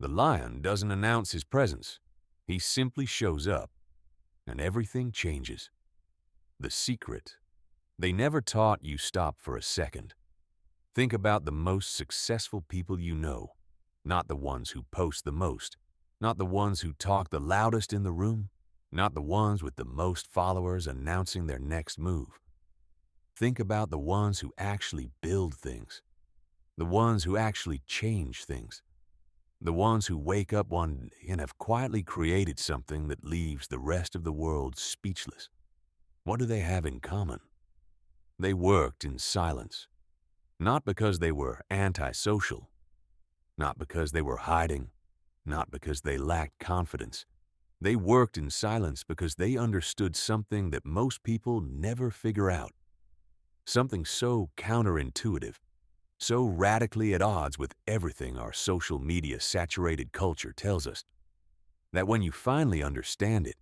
The lion doesn't announce his presence. He simply shows up, and everything changes. The secret. They never taught you stop for a second. Think about the most successful people you know, not the ones who post the most, not the ones who talk the loudest in the room, not the ones with the most followers announcing their next move. Think about the ones who actually build things, the ones who actually change things, the ones who wake up one day and have quietly created something that leaves the rest of the world speechless. What do they have in common? They worked in silence, not because they were antisocial, not because they were hiding, not because they lacked confidence. They worked in silence because they understood something that most people never figure out, something so counterintuitive, so radically at odds with everything our social media-saturated culture tells us, that when you finally understand it,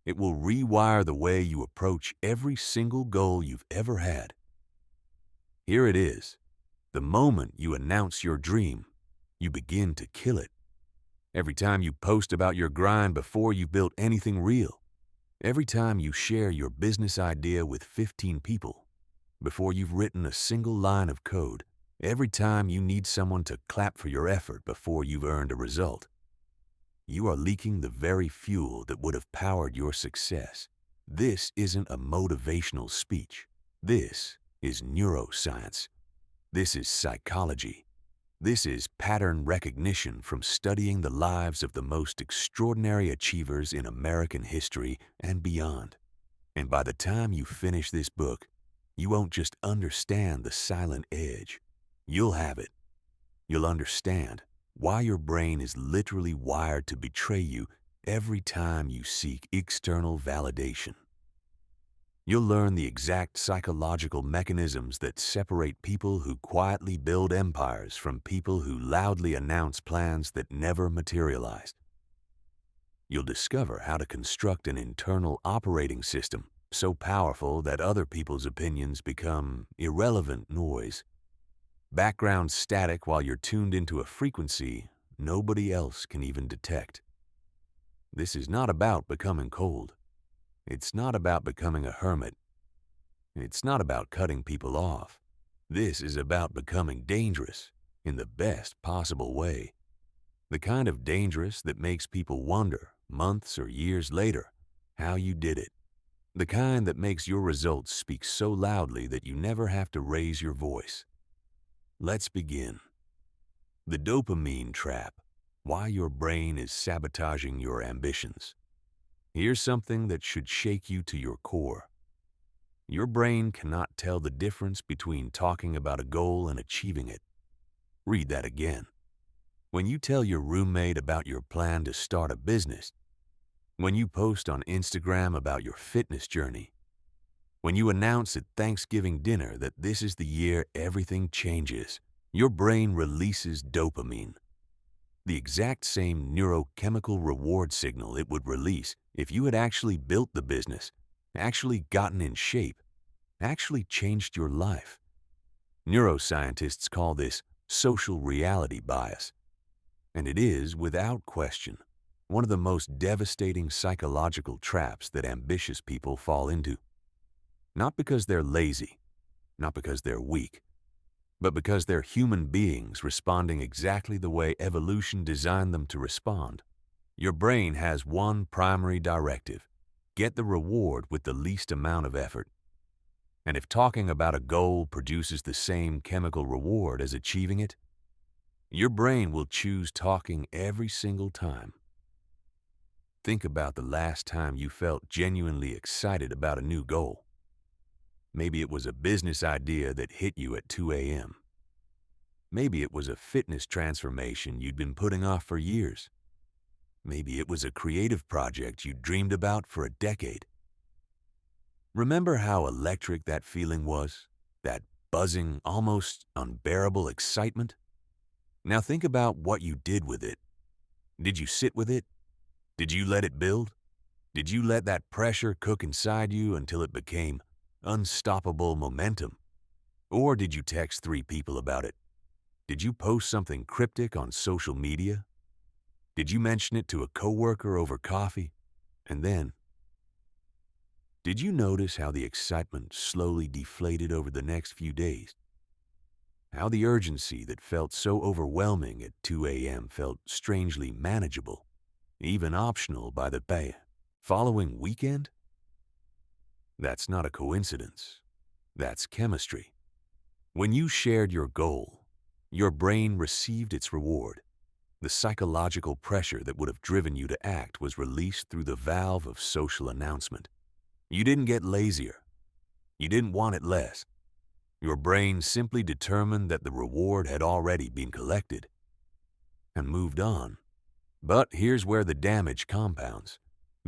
it will rewire the way you approach every single goal you've ever had. Here it is. The moment you announce your dream, you begin to kill it. Every time you post about your grind before you've built anything real, every time you share your business idea with 15 people, before you've written a single line of code, every time you need someone to clap for your effort before you've earned a result, you are leaking the very fuel that would have powered your success. This isn't a motivational speech. This is neuroscience. This is psychology. This is pattern recognition from studying the lives of the most extraordinary achievers in American history and beyond. And by the time you finish this book, you won't just understand the silent edge. You'll have it. You'll understand why your brain is literally wired to betray you every time you seek external validation. You'll learn the exact psychological mechanisms that separate people who quietly build empires from people who loudly announce plans that never materialized. You'll discover how to construct an internal operating system so powerful that other people's opinions become irrelevant noise, background static while you're tuned into a frequency nobody else can even detect. This is not about becoming cold. It's not about becoming a hermit. It's not about cutting people off. This is about becoming dangerous in the best possible way. The kind of dangerous that makes people wonder, months or years later, how you did it. The kind that makes your results speak so loudly that you never have to raise your voice. Let's begin. The dopamine trap. Why your brain is sabotaging your ambitions. Here's something that should shake you to your core. Your brain cannot tell the difference between talking about a goal and achieving it. Read that again. When you tell your roommate about your plan to start a business, when you post on Instagram about your fitness journey, when you announce at Thanksgiving dinner that this is the year everything changes, your brain releases dopamine, the exact same neurochemical reward signal it would release if you had actually built the business, actually gotten in shape, actually changed your life. Neuroscientists call this social reality bias, and it is, without question, one of the most devastating psychological traps that ambitious people fall into. Not because they're lazy, not because they're weak, but because they're human beings responding exactly the way evolution designed them to respond. Your brain has one primary directive: get the reward with the least amount of effort. And if talking about a goal produces the same chemical reward as achieving it, your brain will choose talking every single time. Think about the last time you felt genuinely excited about a new goal. Maybe it was a business idea that hit you at 2 a.m. Maybe it was a fitness transformation you'd been putting off for years. Maybe it was a creative project you dreamed about for a decade. Remember how electric that feeling was? That buzzing, almost unbearable excitement? Now think about what you did with it. Did you sit with it? Did you let it build? Did you let that pressure cook inside you until it became unstoppable momentum? Or did you text 3 people about it? Did you post something cryptic on social media? Did you mention it to a coworker over coffee? And then, did you notice how the excitement slowly deflated over the next few days? How the urgency that felt so overwhelming at 2 a.m. felt strangely manageable, even optional by the following weekend? That's not a coincidence. That's chemistry. When you shared your goal, your brain received its reward. The psychological pressure that would have driven you to act was released through the valve of social announcement. You didn't get lazier. You didn't want it less. Your brain simply determined that the reward had already been collected and moved on. But here's where the damage compounds,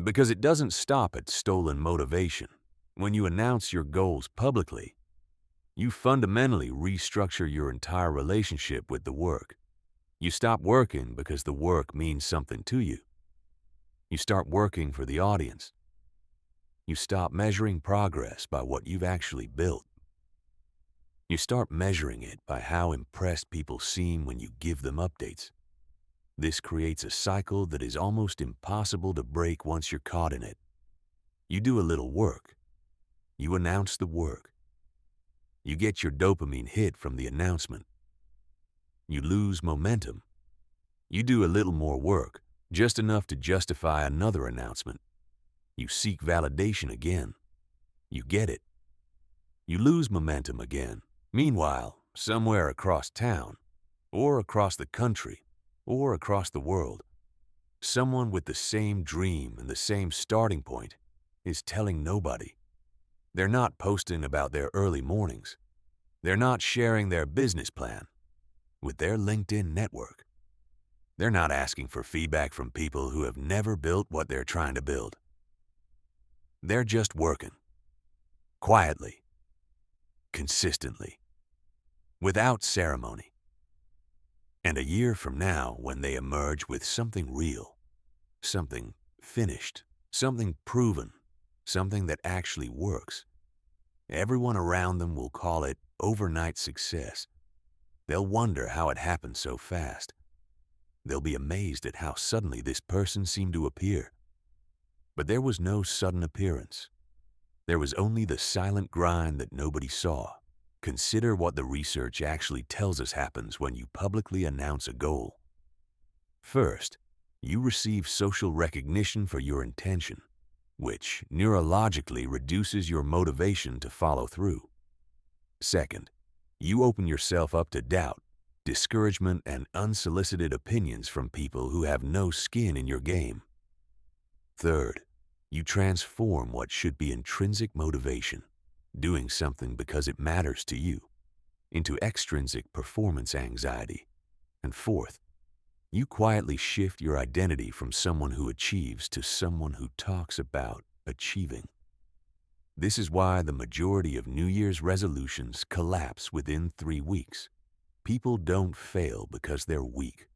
because it doesn't stop at stolen motivation. When you announce your goals publicly, you fundamentally restructure your entire relationship with the work. You stop working because the work means something to you. You start working for the audience. You stop measuring progress by what you've actually built. You start measuring it by how impressed people seem when you give them updates. This creates a cycle that is almost impossible to break once you're caught in it. You do a little work. You announce the work. You get your dopamine hit from the announcement. You lose momentum. You do a little more work, just enough to justify another announcement. You seek validation again. You get it. You lose momentum again. Meanwhile, somewhere across town, or across the country, or across the world, someone with the same dream and the same starting point is telling nobody. They're not posting about their early mornings. They're not sharing their business plan with their LinkedIn network. They're not asking for feedback from people who have never built what they're trying to build. They're just working. Quietly. Consistently. Without ceremony. And a year from now, when they emerge with something real, something finished, something proven, something that actually works, everyone around them will call it overnight success. They'll wonder how it happened so fast. They'll be amazed at how suddenly this person seemed to appear. But there was no sudden appearance. There was only the silent grind that nobody saw. Consider what the research actually tells us happens when you publicly announce a goal. First, you receive social recognition for your intention, which neurologically reduces your motivation to follow through. Second, you open yourself up to doubt, discouragement, and unsolicited opinions from people who have no skin in your game. Third, you transform what should be intrinsic motivation, doing something because it matters to you, into extrinsic performance anxiety. And fourth, you quietly shift your identity from someone who achieves to someone who talks about achieving. This is why the majority of New Year's resolutions collapse within 3 weeks. People don't fail because they're weak.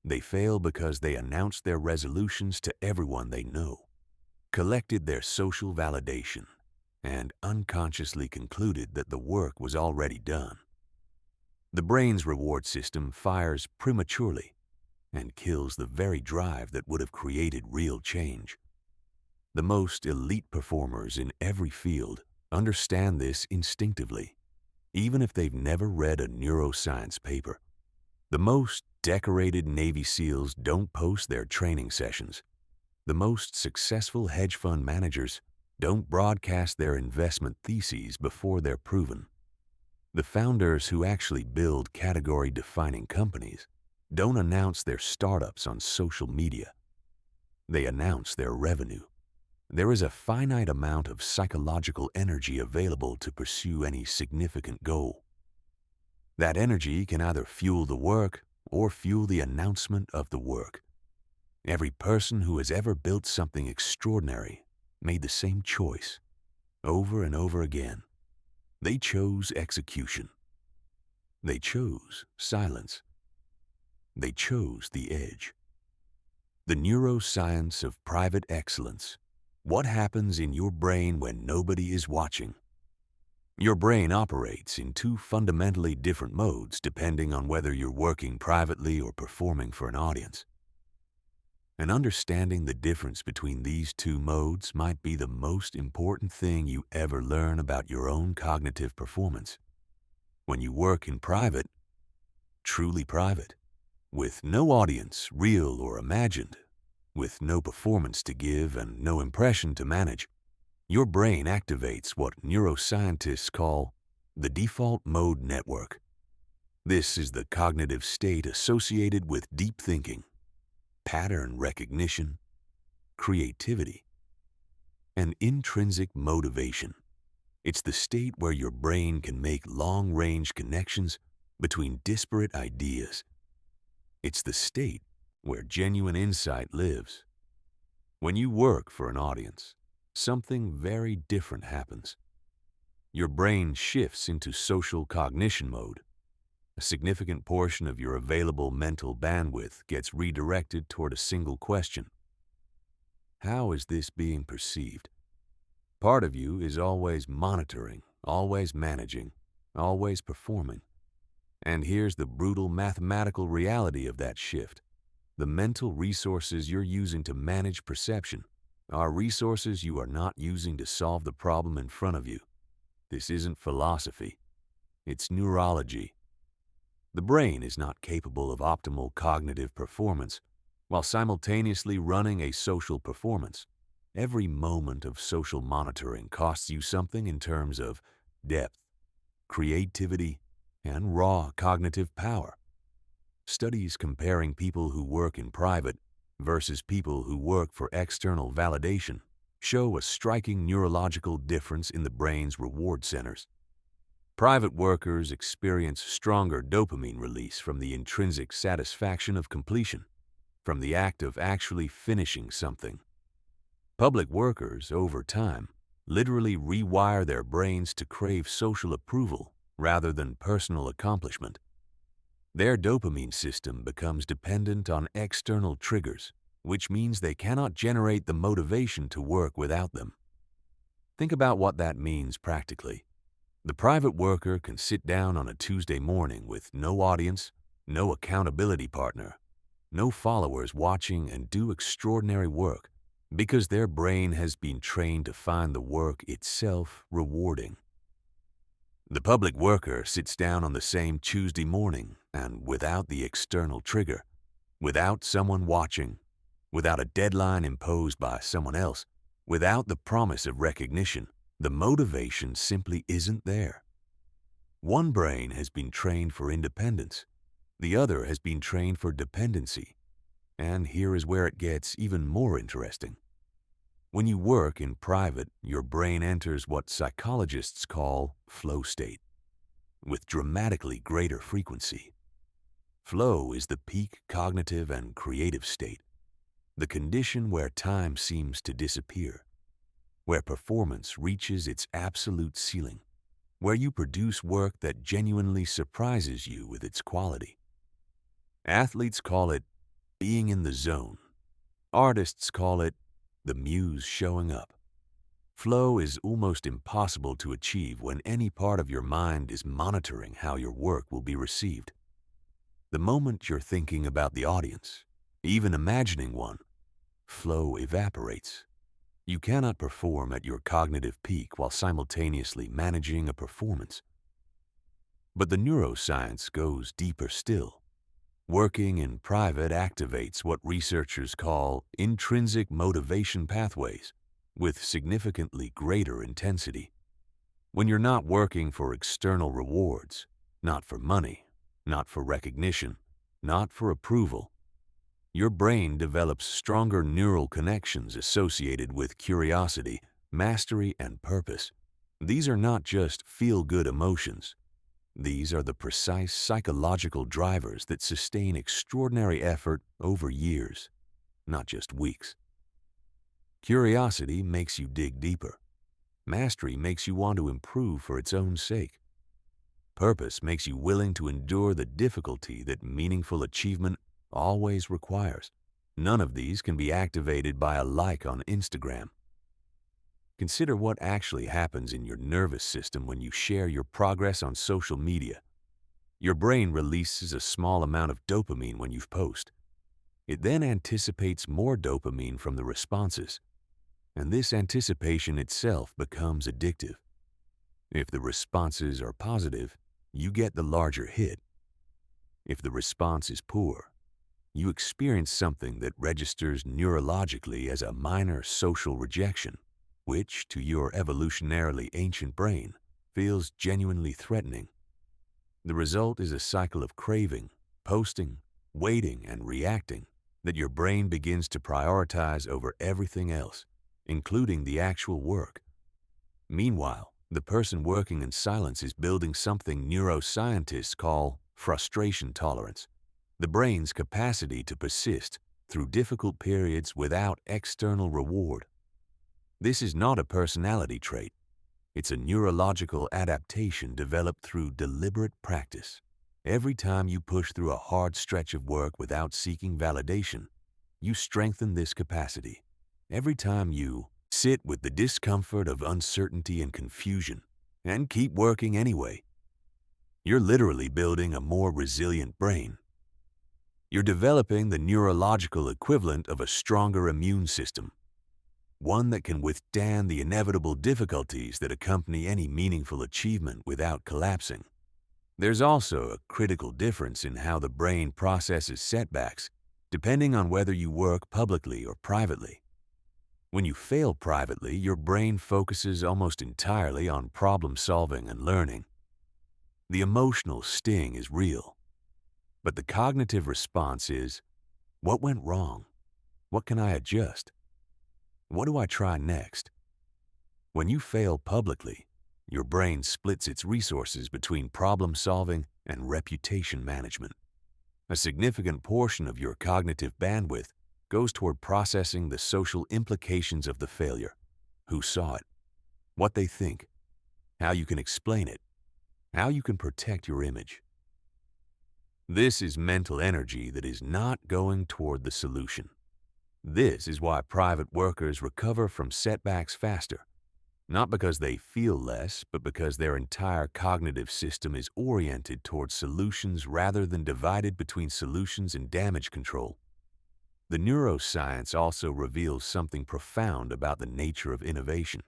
They fail because they announced their resolutions to everyone they know, collected their social validation, and unconsciously concluded that the work was already done. The brain's reward system fires prematurely and kills the very drive that would have created real change. The most elite performers in every field understand this instinctively, even if they've never read a neuroscience paper. The most decorated Navy SEALs don't post their training sessions. The most successful hedge fund managers don't broadcast their investment theses before they're proven. The founders who actually build category-defining companies don't announce their startups on social media. They announce their revenue. There is a finite amount of psychological energy available to pursue any significant goal. That energy can either fuel the work or fuel the announcement of the work. Every person who has ever built something extraordinary made the same choice, over and over again. They chose execution. They chose silence. They chose the edge. The neuroscience of private excellence. What happens in your brain when nobody is watching? Your brain operates in 2 fundamentally different modes depending on whether you're working privately or performing for an audience. And understanding the difference between these two modes might be the most important thing you ever learn about your own cognitive performance. When you work in private, truly private, with no audience, real or imagined, with no performance to give and no impression to manage, your brain activates what neuroscientists call the default mode network. This is the cognitive state associated with deep thinking, pattern recognition, creativity, and intrinsic motivation. It's the state where your brain can make long-range connections between disparate ideas. It's the state where genuine insight lives. When you work for an audience, something very different happens. Your brain shifts into social cognition mode. A significant portion of your available mental bandwidth gets redirected toward a single question. How is this being perceived? Part of you is always monitoring, always managing, always performing. And here's the brutal mathematical reality of that shift. The mental resources you're using to manage perception are resources you are not using to solve the problem in front of you. This isn't philosophy. It's neurology. The brain is not capable of optimal cognitive performance while simultaneously running a social performance. Every moment of social monitoring costs you something in terms of depth, creativity, and raw cognitive power. Studies comparing people who work in private versus people who work for external validation show a striking neurological difference in the brain's reward centers. Private workers experience stronger dopamine release from the intrinsic satisfaction of completion, from the act of actually finishing something. Public workers, over time, literally rewire their brains to crave social approval rather than personal accomplishment. Their dopamine system becomes dependent on external triggers, which means they cannot generate the motivation to work without them. Think about what that means practically. The private worker can sit down on a Tuesday morning with no audience, no accountability partner, no followers watching and do extraordinary work because their brain has been trained to find the work itself rewarding. The public worker sits down on the same Tuesday morning and without the external trigger, without someone watching, without a deadline imposed by someone else, without the promise of recognition, the motivation simply isn't there. One brain has been trained for independence. The other has been trained for dependency. And here is where it gets even more interesting. When you work in private, your brain enters what psychologists call flow state, with dramatically greater frequency. Flow is the peak cognitive and creative state, the condition where time seems to disappear, where performance reaches its absolute ceiling, where you produce work that genuinely surprises you with its quality. Athletes call it being in the zone. Artists call it the muse showing up. Flow is almost impossible to achieve when any part of your mind is monitoring how your work will be received. The moment you're thinking about the audience, even imagining one, flow evaporates. You cannot perform at your cognitive peak while simultaneously managing a performance. But the neuroscience goes deeper still. Working in private activates what researchers call intrinsic motivation pathways with significantly greater intensity. When you're not working for external rewards, not for money, not for recognition, not for approval, your brain develops stronger neural connections associated with curiosity, mastery, and purpose. These are not just feel-good emotions. These are the precise psychological drivers that sustain extraordinary effort over years, not just weeks. Curiosity makes you dig deeper. Mastery makes you want to improve for its own sake. Purpose makes you willing to endure the difficulty that meaningful achievement always requires. None of these can be activated by a like on Instagram. Consider what actually happens in your nervous system when you share your progress on social media. Your brain releases a small amount of dopamine when you post. It then anticipates more dopamine from the responses, and this anticipation itself becomes addictive. If the responses are positive, you get the larger hit. If the response is poor, you experience something that registers neurologically as a minor social rejection, which, to your evolutionarily ancient brain, feels genuinely threatening. The result is a cycle of craving, posting, waiting, and reacting that your brain begins to prioritize over everything else, including the actual work. Meanwhile, the person working in silence is building something neuroscientists call frustration tolerance, the brain's capacity to persist through difficult periods without external reward. This is not a personality trait. It's a neurological adaptation developed through deliberate practice. Every time you push through a hard stretch of work without seeking validation, you strengthen this capacity. Every time you sit with the discomfort of uncertainty and confusion and keep working anyway, you're literally building a more resilient brain. You're developing the neurological equivalent of a stronger immune system, one that can withstand the inevitable difficulties that accompany any meaningful achievement without collapsing. There's also a critical difference in how the brain processes setbacks, depending on whether you work publicly or privately. When you fail privately, your brain focuses almost entirely on problem solving and learning. The emotional sting is real, but the cognitive response is, what went wrong? What can I adjust? What do I try next? When you fail publicly, your brain splits its resources between problem solving and reputation management. A significant portion of your cognitive bandwidth goes toward processing the social implications of the failure, who saw it, what they think, how you can explain it, how you can protect your image. This is mental energy that is not going toward the solution. This is why private workers recover from setbacks faster, not because they feel less, but because their entire cognitive system is oriented towards solutions rather than divided between solutions and damage control. The neuroscience also reveals something profound about the nature of innovation.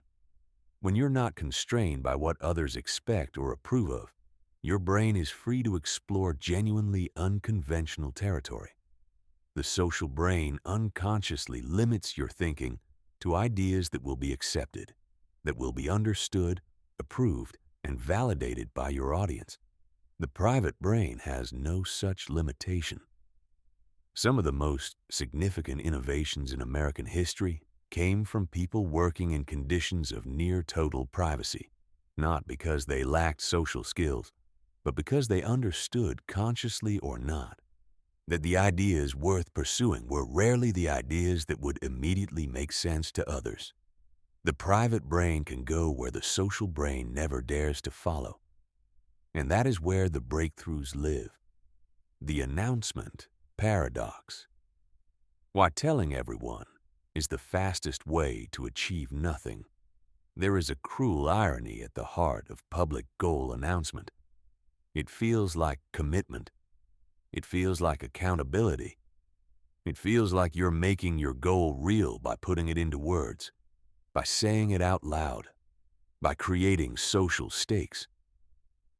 When you're not constrained by what others expect or approve of, your brain is free to explore genuinely unconventional territory. The social brain unconsciously limits your thinking to ideas that will be accepted, that will be understood, approved, and validated by your audience. The private brain has no such limitation. Some of the most significant innovations in American history came from people working in conditions of near total privacy, not because they lacked social skills, but because they understood, consciously or not, that the ideas worth pursuing were rarely the ideas that would immediately make sense to others. The private brain can go where the social brain never dares to follow. And that is where the breakthroughs live. The announcement paradox. Why telling everyone is the fastest way to achieve nothing. There is a cruel irony at the heart of public goal announcement. It feels like commitment. It feels like accountability. It feels like you're making your goal real by putting it into words, by saying it out loud, by creating social stakes.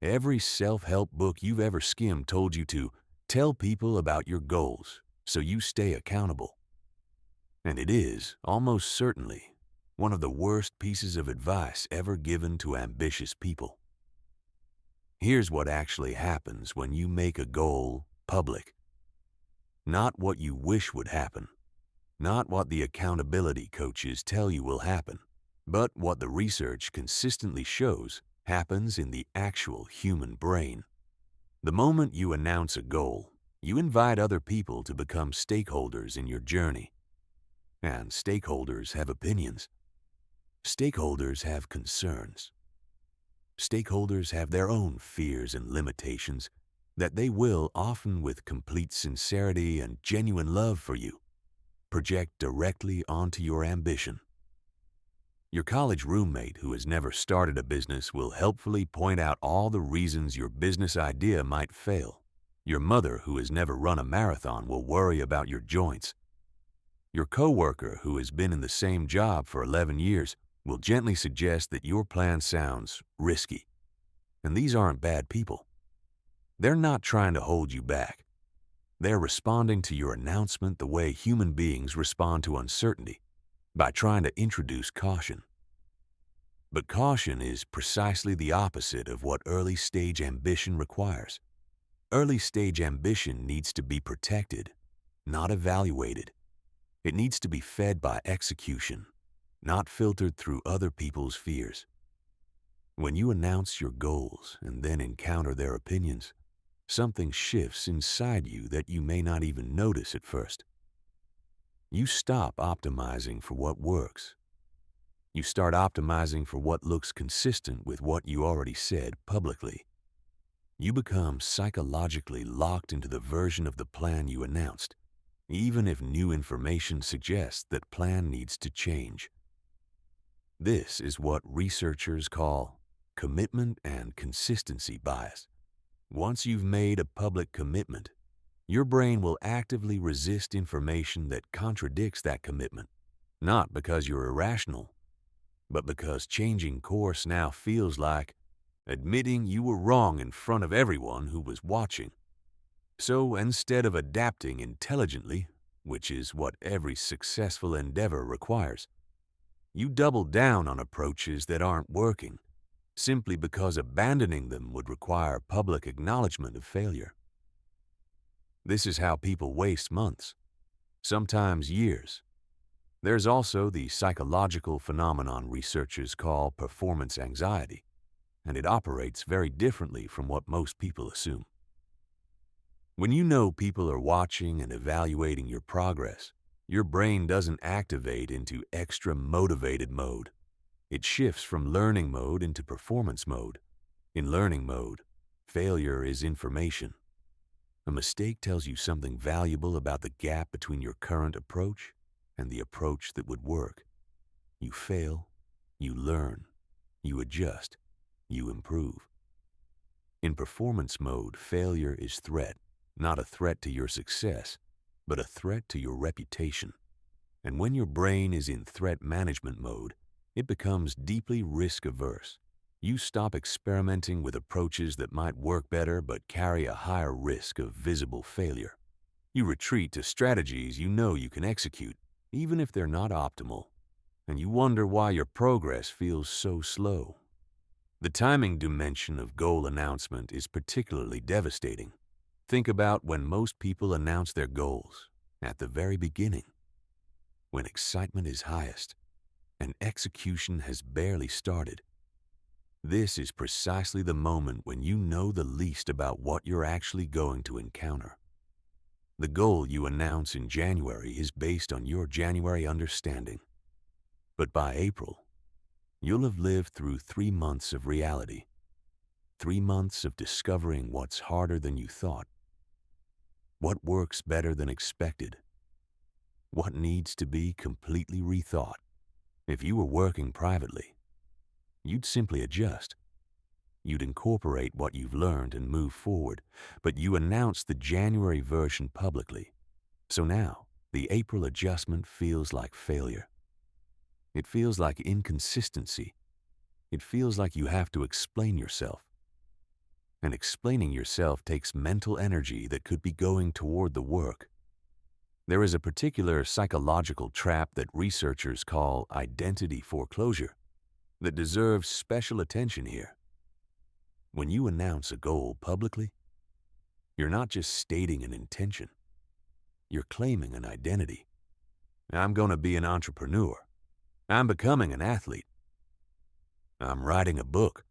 Every self-help book you've ever skimmed told you to tell people about your goals so you stay accountable. And it is, almost certainly, one of the worst pieces of advice ever given to ambitious people. Here's what actually happens when you make a goal public. Not what you wish would happen, not what the accountability coaches tell you will happen, but what the research consistently shows happens in the actual human brain. The moment you announce a goal, you invite other people to become stakeholders in your journey. And stakeholders have opinions. Stakeholders have concerns. Stakeholders have their own fears and limitations that they will, often with complete sincerity and genuine love for you, project directly onto your ambition. Your college roommate who has never started a business will helpfully point out all the reasons your business idea might fail. Your mother, who has never run a marathon, will worry about your joints. Your coworker, who has been in the same job for 11 years, will gently suggest that your plan sounds risky. And these aren't bad people. They're not trying to hold you back. They're responding to your announcement the way human beings respond to uncertainty, by trying to introduce caution. But caution is precisely the opposite of what early-stage ambition requires. Early-stage ambition needs to be protected, not evaluated. It needs to be fed by execution, not filtered through other people's fears. When you announce your goals and then encounter their opinions, something shifts inside you that you may not even notice at first. You stop optimizing for what works. You start optimizing for what looks consistent with what you already said publicly. You become psychologically locked into the version of the plan you announced, even if new information suggests that plan needs to change. This is what researchers call commitment and consistency bias. Once you've made a public commitment, your brain will actively resist information that contradicts that commitment, not because you're irrational, but because changing course now feels like admitting you were wrong in front of everyone who was watching. So instead of adapting intelligently, which is what every successful endeavor requires, you double down on approaches that aren't working, simply because abandoning them would require public acknowledgement of failure. This is how people waste months, sometimes years. There's also the psychological phenomenon researchers call performance anxiety, and it operates very differently from what most people assume. When you know people are watching and evaluating your progress, your brain doesn't activate into extra motivated mode. It shifts from learning mode into performance mode. In learning mode, failure is information. A mistake tells you something valuable about the gap between your current approach and the approach that would work. You fail, you learn, you adjust, you improve. In performance mode, failure is threat, not a threat to your success, but a threat to your reputation. And when your brain is in threat management mode, it becomes deeply risk-averse. You stop experimenting with approaches that might work better but carry a higher risk of visible failure. You retreat to strategies you know you can execute, even if they're not optimal, and you wonder why your progress feels so slow. The timing dimension of goal announcement is particularly devastating. Think about when most people announce their goals, at the very beginning, when excitement is highest and execution has barely started. This is precisely the moment when you know the least about what you're actually going to encounter. The goal you announce in January is based on your January understanding. But by April, you'll have lived through 3 months of reality, 3 months of discovering what's harder than you thought, what works better than expected, what needs to be completely rethought. If you were working privately, you'd simply adjust. You'd incorporate what you've learned and move forward, but you announced the January version publicly. So now, the April adjustment feels like failure. It feels like inconsistency. It feels like you have to explain yourself. And explaining yourself takes mental energy that could be going toward the work. There is a particular psychological trap that researchers call identity foreclosure that deserves special attention here. When you announce a goal publicly, you're not just stating an intention. You're claiming an identity. I'm going to be an entrepreneur. I'm becoming an athlete. I'm writing a book.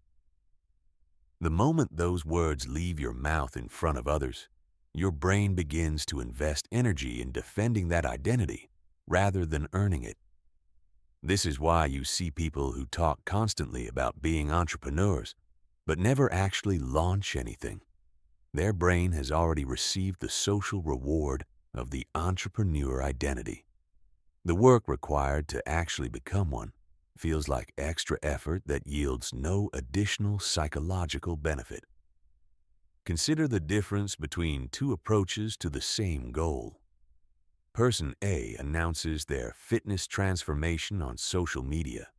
The moment those words leave your mouth in front of others, your brain begins to invest energy in defending that identity rather than earning it. This is why you see people who talk constantly about being entrepreneurs, but never actually launch anything. Their brain has already received the social reward of the entrepreneur identity. The work required to actually become one feels like extra effort that yields no additional psychological benefit. Consider the difference between two approaches to the same goal. Person A announces their fitness transformation on social media.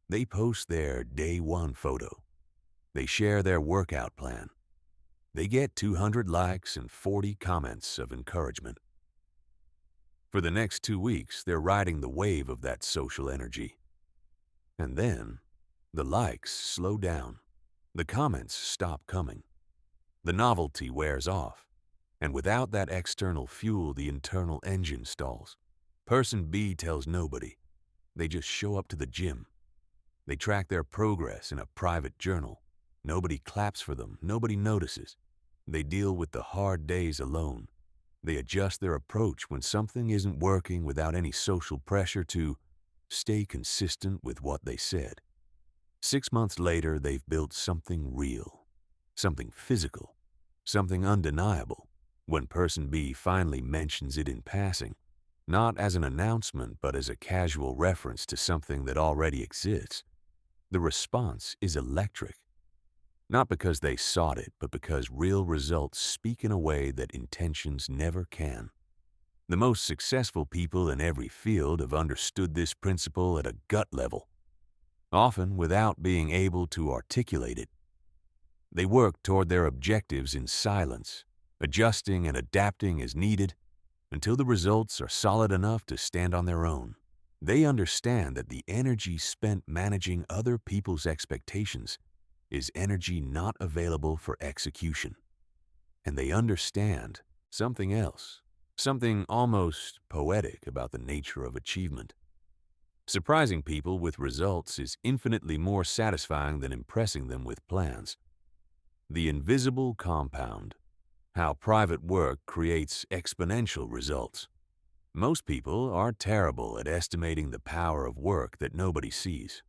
They post their day one photo. They share their workout plan. They get 200 likes and 40 comments of encouragement. For the next 2 weeks, they're riding the wave of that social energy. And then, the likes slow down. The comments stop coming. The novelty wears off. And without that external fuel, the internal engine stalls. Person B tells nobody. They just show up to the gym. They track their progress in a private journal. Nobody claps for them. Nobody notices. They deal with the hard days alone. They adjust their approach when something isn't working without any social pressure to stay consistent with what they said. 6 months later, they've built something real, something physical, something undeniable. When person B finally mentions it in passing, not as an announcement but as a casual reference to something that already exists, the response is electric. Not because they sought it, but because real results speak in a way that intentions never can. The most successful people in every field have understood this principle at a gut level, often without being able to articulate it. They work toward their objectives in silence, adjusting and adapting as needed until the results are solid enough to stand on their own. They understand that the energy spent managing other people's expectations is energy not available for execution. And they understand something else, something almost poetic about the nature of achievement. Surprising people with results is infinitely more satisfying than impressing them with plans. The invisible compound. How private work creates exponential results. Most people are terrible at estimating the power of work that nobody sees.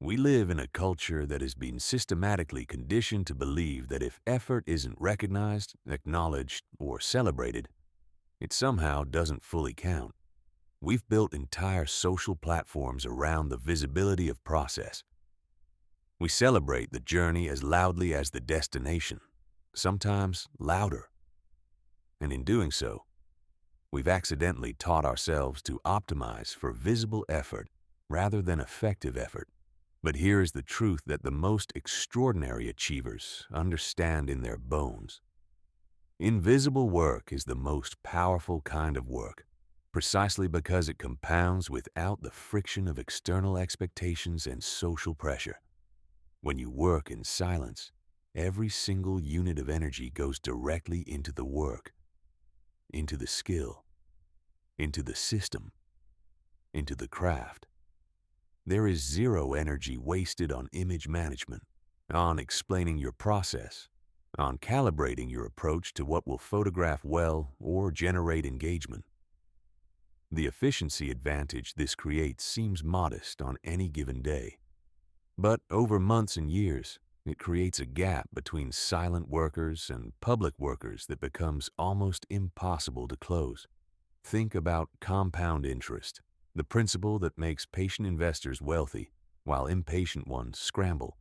We live in a culture that has been systematically conditioned to believe that if effort isn't recognized, acknowledged, or celebrated, it somehow doesn't fully count. We've built entire social platforms around the visibility of process. We celebrate the journey as loudly as the destination, sometimes louder. And in doing so, we've accidentally taught ourselves to optimize for visible effort rather than effective effort. But here is the truth that the most extraordinary achievers understand in their bones. Invisible work is the most powerful kind of work, precisely because it compounds without the friction of external expectations and social pressure. When you work in silence, every single unit of energy goes directly into the work, into the skill, into the system, into the craft. There is zero energy wasted on image management, on explaining your process, on calibrating your approach to what will photograph well or generate engagement. The efficiency advantage this creates seems modest on any given day, but over months and years, it creates a gap between silent workers and public workers that becomes almost impossible to close. Think about compound interest, the principle that makes patient investors wealthy while impatient ones scramble.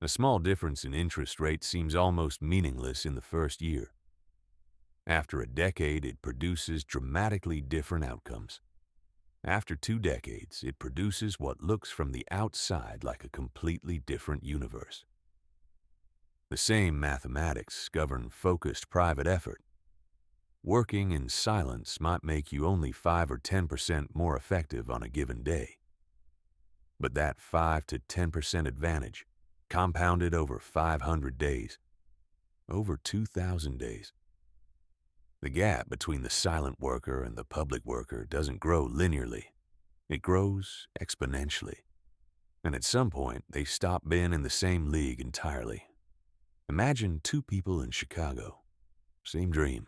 A small difference in interest rate seems almost meaningless in the first year. After a decade, it produces dramatically different outcomes. After 2 decades, it produces what looks from the outside like a completely different universe. The same mathematics govern focused private effort. Working in silence might make you only 5 or 10% more effective on a given day. But that 5 to 10% advantage, compounded over 500 days, over 2,000 days. The gap between the silent worker and the public worker doesn't grow linearly. It grows exponentially. And at some point, they stop being in the same league entirely. Imagine 2 people in Chicago. Same dream,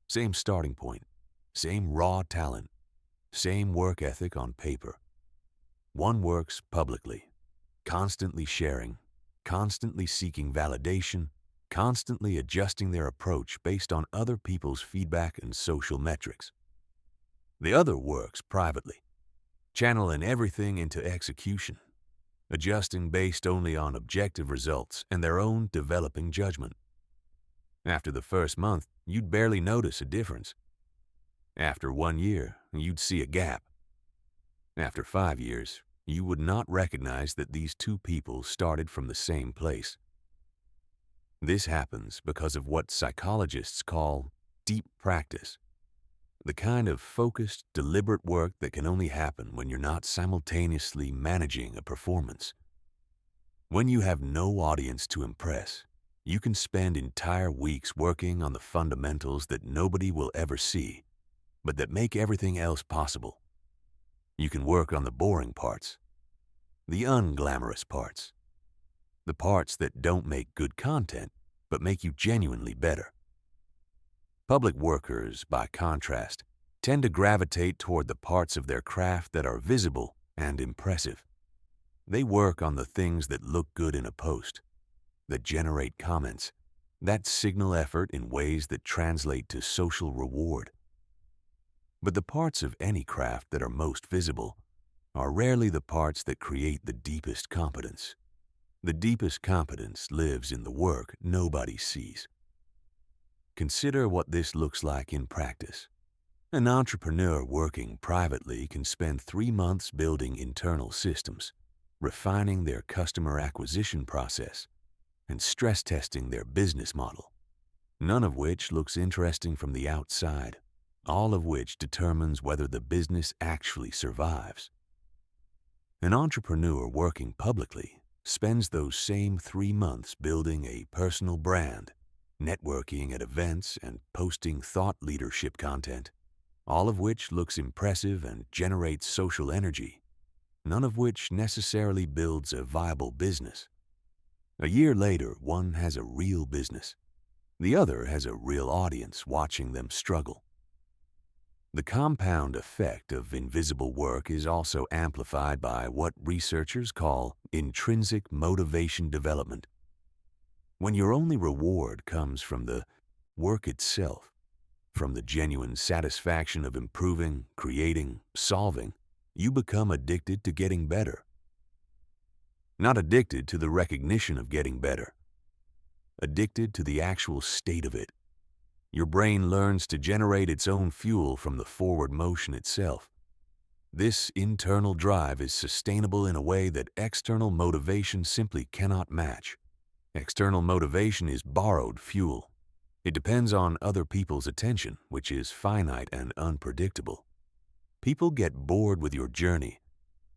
same starting point, same raw talent, same work ethic on paper. One works publicly, constantly sharing, constantly seeking validation, constantly adjusting their approach based on other people's feedback and social metrics. The other works privately, channeling everything into execution, adjusting based only on objective results and their own developing judgment. After the first month, you'd barely notice a difference. After 1 year, you'd see a gap. After 5 years, you would not recognize that these two people started from the same place. This happens because of what psychologists call deep practice, the kind of focused, deliberate work that can only happen when you're not simultaneously managing a performance. When you have no audience to impress, you can spend entire weeks working on the fundamentals that nobody will ever see, but that make everything else possible. You can work on the boring parts, the unglamorous parts, the parts that don't make good content, but make you genuinely better. Public workers, by contrast, tend to gravitate toward the parts of their craft that are visible and impressive. They work on the things that look good in a post, that generate comments, that signal effort in ways that translate to social reward. But the parts of any craft that are most visible are rarely the parts that create the deepest competence. The deepest competence lives in the work nobody sees. Consider what this looks like in practice. An entrepreneur working privately can spend 3 months building internal systems, refining their customer acquisition process, and stress testing their business model, none of which looks interesting from the outside, all of which determines whether the business actually survives. An entrepreneur working publicly spends those same 3 months building a personal brand, networking at events, and posting thought leadership content, all of which looks impressive and generates social energy, none of which necessarily builds a viable business. A year later, one has a real business. The other has a real audience watching them struggle. The compound effect of invisible work is also amplified by what researchers call intrinsic motivation development. When your only reward comes from the work itself, from the genuine satisfaction of improving, creating, solving, you become addicted to getting better. Not addicted to the recognition of getting better. Addicted to the actual state of it. Your brain learns to generate its own fuel from the forward motion itself. This internal drive is sustainable in a way that external motivation simply cannot match. External motivation is borrowed fuel. It depends on other people's attention, which is finite and unpredictable. People get bored with your journey.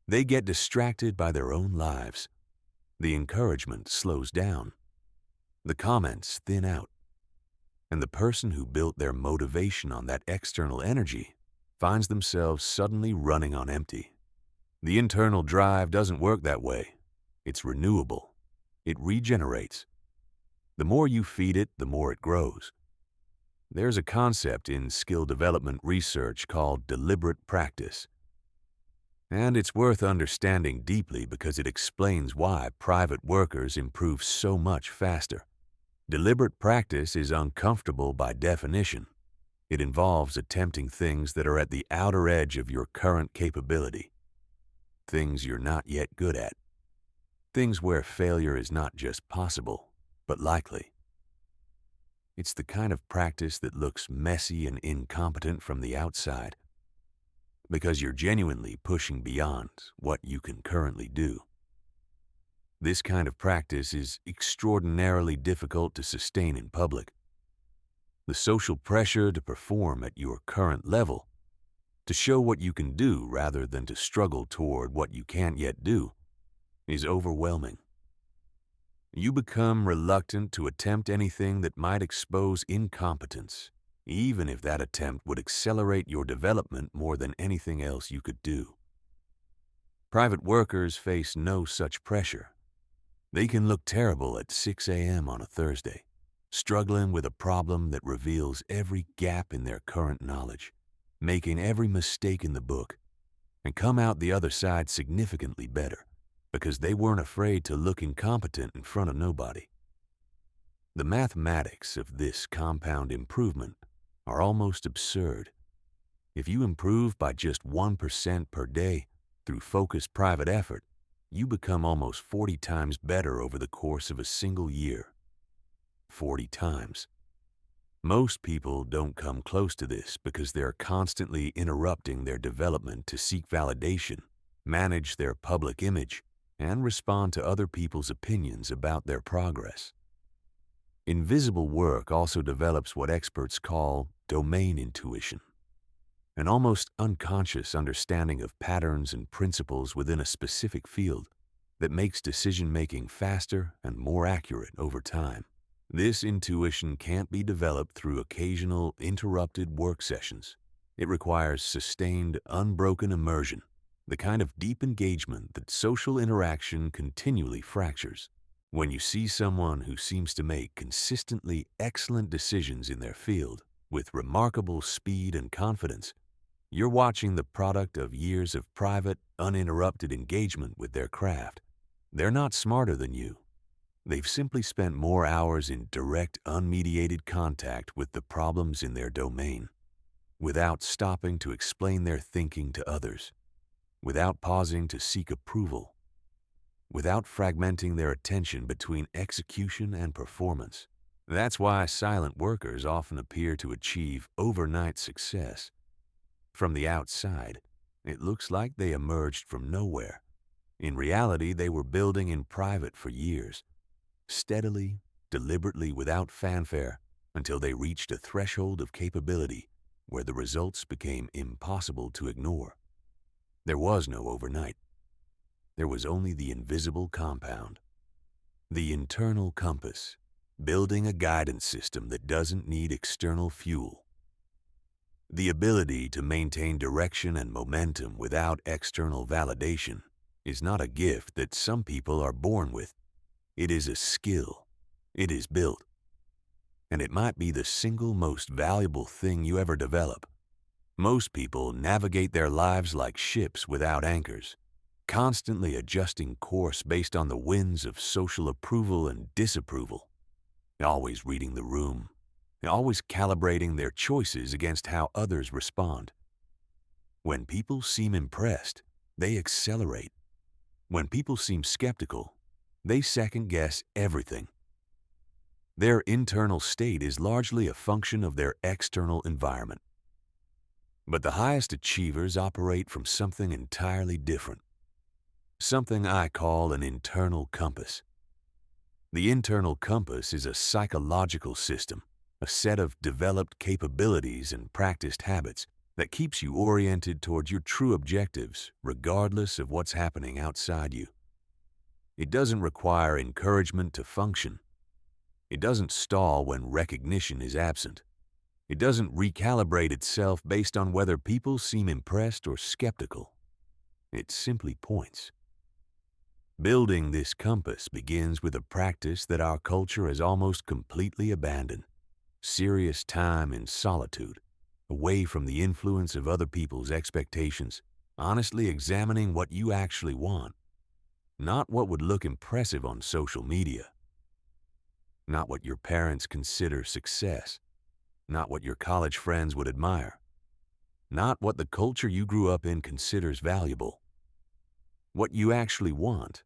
They get distracted by their own lives. The encouragement slows down. The comments thin out. And the person who built their motivation on that external energy finds themselves suddenly running on empty. The internal drive doesn't work that way. It's renewable. It regenerates. The more you feed it, the more it grows. There's a concept in skill development research called deliberate practice. And it's worth understanding deeply because it explains why private workers improve so much faster. Deliberate practice is uncomfortable by definition. It involves attempting things that are at the outer edge of your current capability. Things you're not yet good at. Things where failure is not just possible, but likely. It's the kind of practice that looks messy and incompetent from the outside, because you're genuinely pushing beyond what you can currently do. This kind of practice is extraordinarily difficult to sustain in public. The social pressure to perform at your current level, to show what you can do rather than to struggle toward what you can't yet do, is overwhelming. You become reluctant to attempt anything that might expose incompetence, even if that attempt would accelerate your development more than anything else you could do. Private workers face no such pressure. They can look terrible at 6 a.m. on a Thursday, struggling with a problem that reveals every gap in their current knowledge, making every mistake in the book, and come out the other side significantly better because they weren't afraid to look incompetent in front of nobody. The mathematics of this compound improvement are almost absurd. If you improve by just 1% per day through focused private effort, you become almost 40 times better over the course of a single year. 40 times. Most people don't come close to this because they're constantly interrupting their development to seek validation, manage their public image, and respond to other people's opinions about their progress. Invisible work also develops what experts call domain intuition, an almost unconscious understanding of patterns and principles within a specific field that makes decision-making faster and more accurate over time. This intuition can't be developed through occasional interrupted work sessions. It requires sustained, unbroken immersion, the kind of deep engagement that social interaction continually fractures. When you see someone who seems to make consistently excellent decisions in their field with remarkable speed and confidence, you're watching the product of years of private, uninterrupted engagement with their craft. They're not smarter than you. They've simply spent more hours in direct, unmediated contact with the problems in their domain, without stopping to explain their thinking to others, without pausing to seek approval, without fragmenting their attention between execution and performance. That's why silent workers often appear to achieve overnight success. From the outside, it looks like they emerged from nowhere. In reality, they were building in private for years, steadily, deliberately, without fanfare, until they reached a threshold of capability where the results became impossible to ignore. There was no overnight. There was only the invisible compound, the internal compass, building a guidance system that doesn't need external fuel. The ability to maintain direction and momentum without external validation is not a gift that some people are born with. It is a skill. It is built. And it might be the single most valuable thing you ever develop. Most people navigate their lives like ships without anchors, constantly adjusting course based on the winds of social approval and disapproval, always reading the room, always calibrating their choices against how others respond. When people seem impressed, they accelerate. When people seem skeptical, they second-guess everything. Their internal state is largely a function of their external environment. But the highest achievers operate from something entirely different, something I call an internal compass. The internal compass is a psychological system, a set of developed capabilities and practiced habits that keeps you oriented towards your true objectives, regardless of what's happening outside you. It doesn't require encouragement to function. It doesn't stall when recognition is absent. It doesn't recalibrate itself based on whether people seem impressed or skeptical. It simply points. Building this compass begins with a practice that our culture has almost completely abandoned: serious time in solitude, away from the influence of other people's expectations, honestly examining what you actually want, not what would look impressive on social media, not what your parents consider success, not what your college friends would admire, not what the culture you grew up in considers valuable. What you actually want.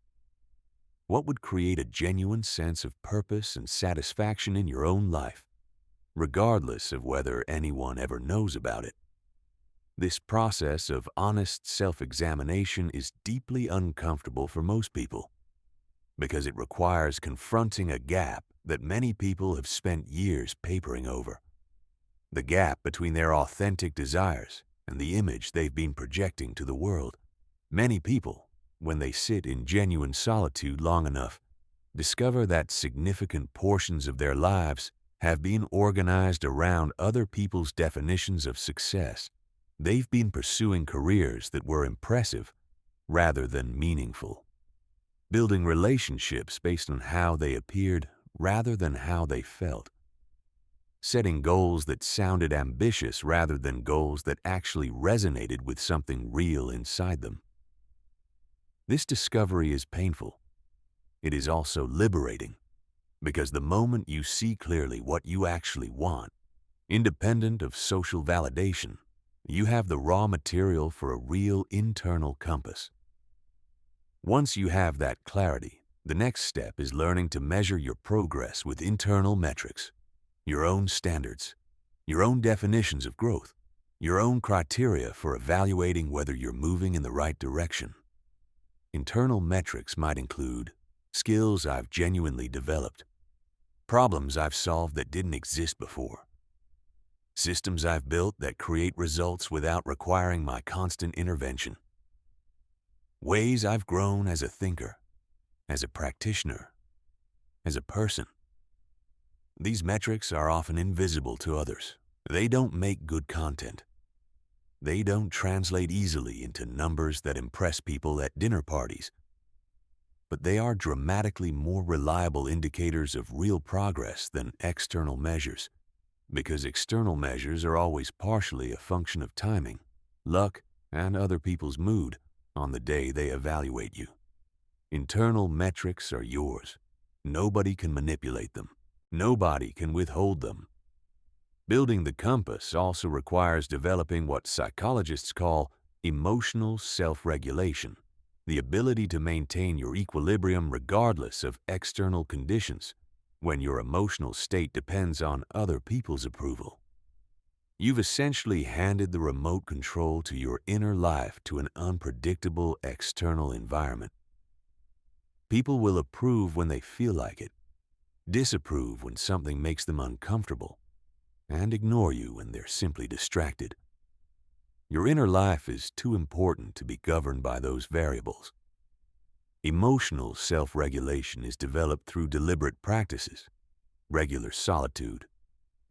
What would create a genuine sense of purpose and satisfaction in your own life, regardless of whether anyone ever knows about it. This process of honest self-examination is deeply uncomfortable for most people because it requires confronting a gap that many people have spent years papering over. The gap between their authentic desires and the image they've been projecting to the world. Many people, when they sit in genuine solitude long enough, discover that significant portions of their lives have been organized around other people's definitions of success. They've been pursuing careers that were impressive rather than meaningful, building relationships based on how they appeared rather than how they felt, setting goals that sounded ambitious rather than goals that actually resonated with something real inside them. This discovery is painful. It is also liberating, because the moment you see clearly what you actually want, independent of social validation, you have the raw material for a real internal compass. Once you have that clarity, the next step is learning to measure your progress with internal metrics. your own standards, your own definitions of growth, your own criteria for evaluating whether you're moving in the right direction. Internal metrics might include skills I've genuinely developed, problems I've solved that didn't exist before, systems I've built that create results without requiring my constant intervention, ways I've grown as a thinker, as a practitioner, as a person. These metrics are often invisible to others. They don't make good content. They don't translate easily into numbers that impress people at dinner parties. But they are dramatically more reliable indicators of real progress than external measures, because external measures are always partially a function of timing, luck, and other people's mood on the day they evaluate you. Internal metrics are yours. Nobody can manipulate them. Nobody can withhold them. Building the compass also requires developing what psychologists call emotional self-regulation, the ability to maintain your equilibrium regardless of external conditions when your emotional state depends on other people's approval. You've essentially handed the remote control to your inner life to an unpredictable external environment. People will approve when they feel like it, disapprove when something makes them uncomfortable, and ignore you when they're simply distracted. Your inner life is too important to be governed by those variables. Emotional self-regulation is developed through deliberate practices, regular solitude,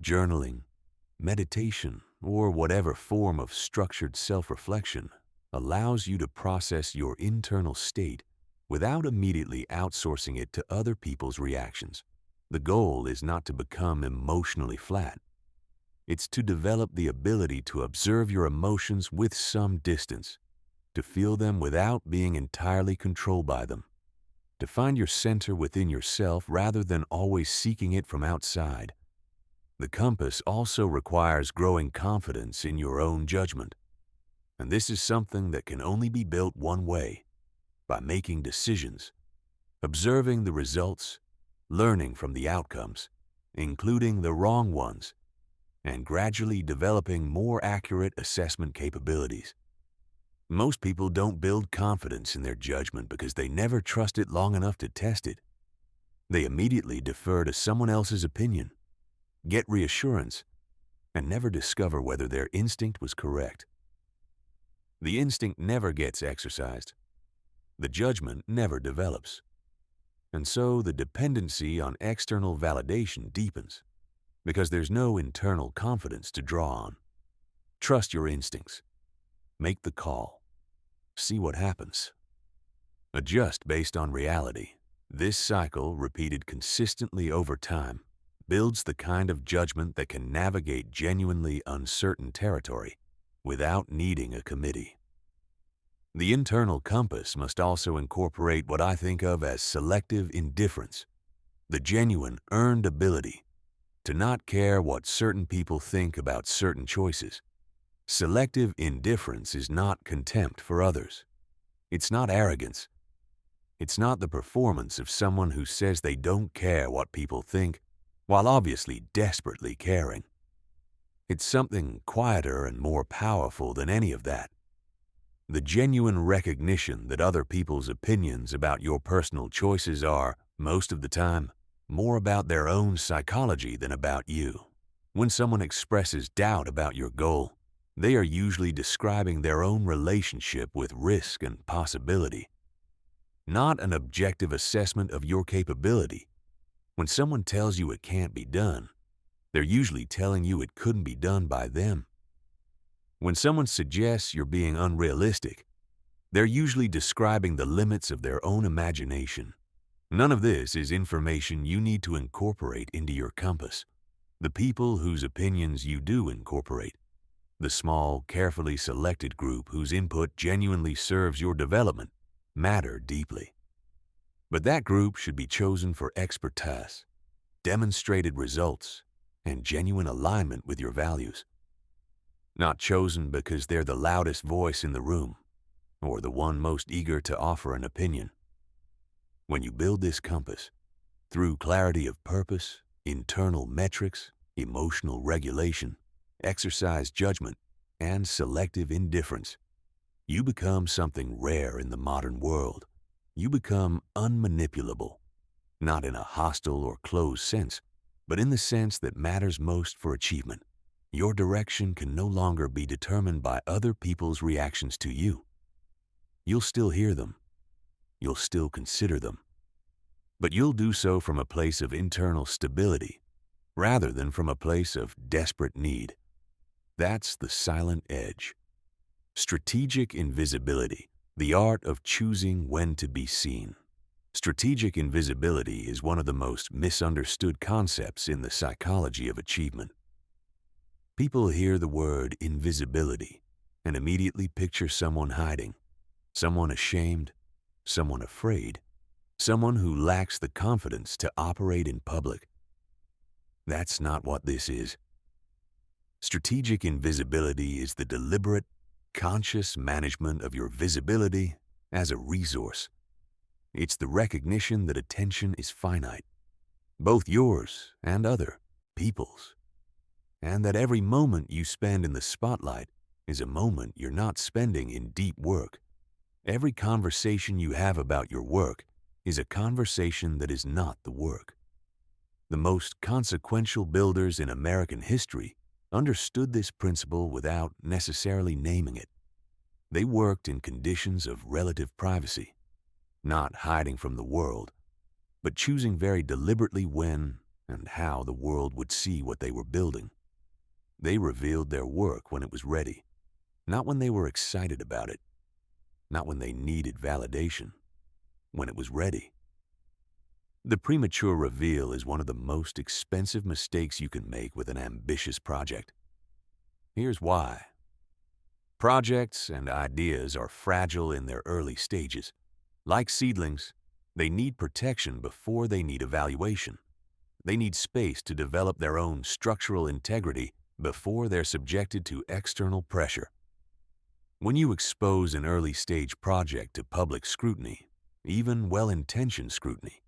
journaling, meditation, or whatever form of structured self-reflection allows you to process your internal state without immediately outsourcing it to other people's reactions. The goal is not to become emotionally flat. It's to develop the ability to observe your emotions with some distance, to feel them without being entirely controlled by them, to find your center within yourself rather than always seeking it from outside. The compass also requires growing confidence in your own judgment, and this is something that can only be built one way: by making decisions, observing the results, learning from the outcomes, including the wrong ones, and gradually developing more accurate assessment capabilities. Most people don't build confidence in their judgment because they never trust it long enough to test it. They immediately defer to someone else's opinion, get reassurance, and never discover whether their instinct was correct. The instinct never gets exercised. The judgment never develops. And so the dependency on external validation deepens, because there's no internal confidence to draw on. Trust your instincts. Make the call. See what happens. Adjust based on reality. This cycle, repeated consistently over time, builds the kind of judgment that can navigate genuinely uncertain territory without needing a committee. The internal compass must also incorporate what I think of as selective indifference, the genuine earned ability to not care what certain people think about certain choices. Selective indifference is not contempt for others. It's not arrogance. It's not the performance of someone who says they don't care what people think, while obviously desperately caring. It's something quieter and more powerful than any of that. The genuine recognition that other people's opinions about your personal choices are, most of the time, more about their own psychology than about you. When someone expresses doubt about your goal, they are usually describing their own relationship with risk and possibility, not an objective assessment of your capability. When someone tells you it can't be done, they're usually telling you it couldn't be done by them. When someone suggests you're being unrealistic, they're usually describing the limits of their own imagination. None of this is information you need to incorporate into your compass. The people whose opinions you do incorporate, the small, carefully selected group whose input genuinely serves your development, matter deeply. But that group should be chosen for expertise, demonstrated results, and genuine alignment with your values. Not chosen because they're the loudest voice in the room or the one most eager to offer an opinion. When you build this compass, through clarity of purpose, internal metrics, emotional regulation, exercise judgment, and selective indifference. You become something rare in the modern world. You become unmanipulable, not in a hostile or closed sense, but in the sense that matters most for achievement. Your direction can no longer be determined by other people's reactions to you. You'll still hear them. You'll still consider them. But you'll do so from a place of internal stability rather than from a place of desperate need. That's the silent edge. Strategic invisibility, the art of choosing when to be seen. Strategic invisibility is one of the most misunderstood concepts in the psychology of achievement. People hear the word invisibility and immediately picture someone hiding, someone ashamed, someone afraid, someone who lacks the confidence to operate in public. That's not what this is. Strategic invisibility is the deliberate, conscious management of your visibility as a resource. It's the recognition that attention is finite, both yours and other people's, and that every moment you spend in the spotlight is a moment you're not spending in deep work. Every conversation you have about your work is a conversation that is not the work. The most consequential builders in American history understood this principle without necessarily naming it. They worked in conditions of relative privacy, not hiding from the world, but choosing very deliberately when and how the world would see what they were building. They revealed their work when it was ready, not when they were excited about it, not when they needed validation, when it was ready. The premature reveal is one of the most expensive mistakes you can make with an ambitious project. Here's why. Projects and ideas are fragile in their early stages. Like seedlings, they need protection before they need evaluation. They need space to develop their own structural integrity before they're subjected to external pressure. When you expose an early-stage project to public scrutiny, even well-intentioned scrutiny,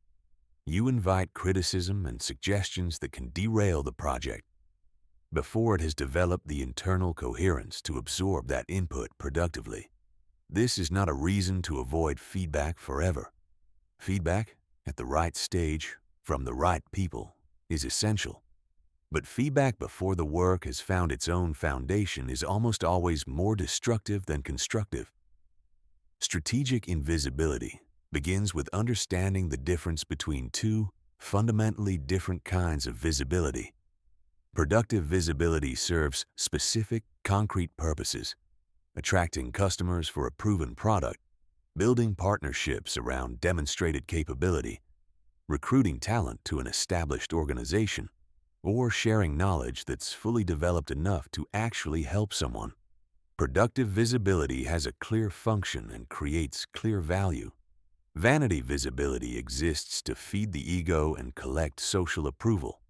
you invite criticism and suggestions that can derail the project before it has developed the internal coherence to absorb that input productively. This is not a reason to avoid feedback forever. Feedback at the right stage from the right people is essential. But feedback before the work has found its own foundation is almost always more destructive than constructive. Strategic invisibility begins with understanding the difference between two fundamentally different kinds of visibility. Productive visibility serves specific, concrete purposes, attracting customers for a proven product, building partnerships around demonstrated capability, recruiting talent to an established organization, or sharing knowledge that's fully developed enough to actually help someone. Productive visibility has a clear function and creates clear value. Vanity visibility exists to feed the ego and collect social approval.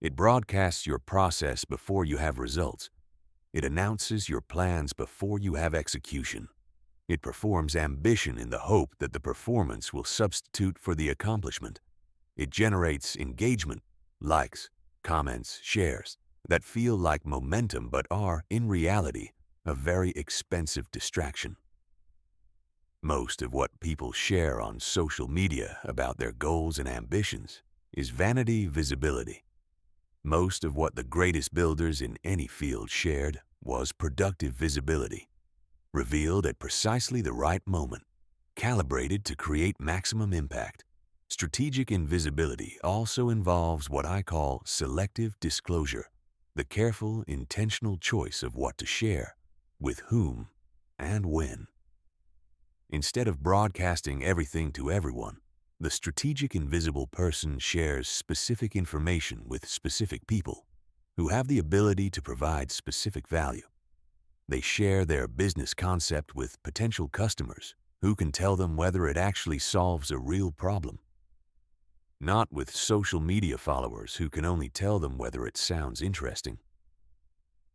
It broadcasts your process before you have results. It announces your plans before you have execution. It performs ambition in the hope that the performance will substitute for the accomplishment. It generates engagement, likes, comments, shares that feel like momentum but are, in reality, a very expensive distraction. Most of what people share on social media about their goals and ambitions is vanity visibility. Most of what the greatest builders in any field shared was productive visibility, revealed at precisely the right moment, calibrated to create maximum impact. Strategic invisibility also involves what I call selective disclosure, the careful, intentional choice of what to share, with whom, and when. Instead of broadcasting everything to everyone, the strategic invisible person shares specific information with specific people who have the ability to provide specific value. They share their business concept with potential customers who can tell them whether it actually solves a real problem. Not with social media followers who can only tell them whether it sounds interesting.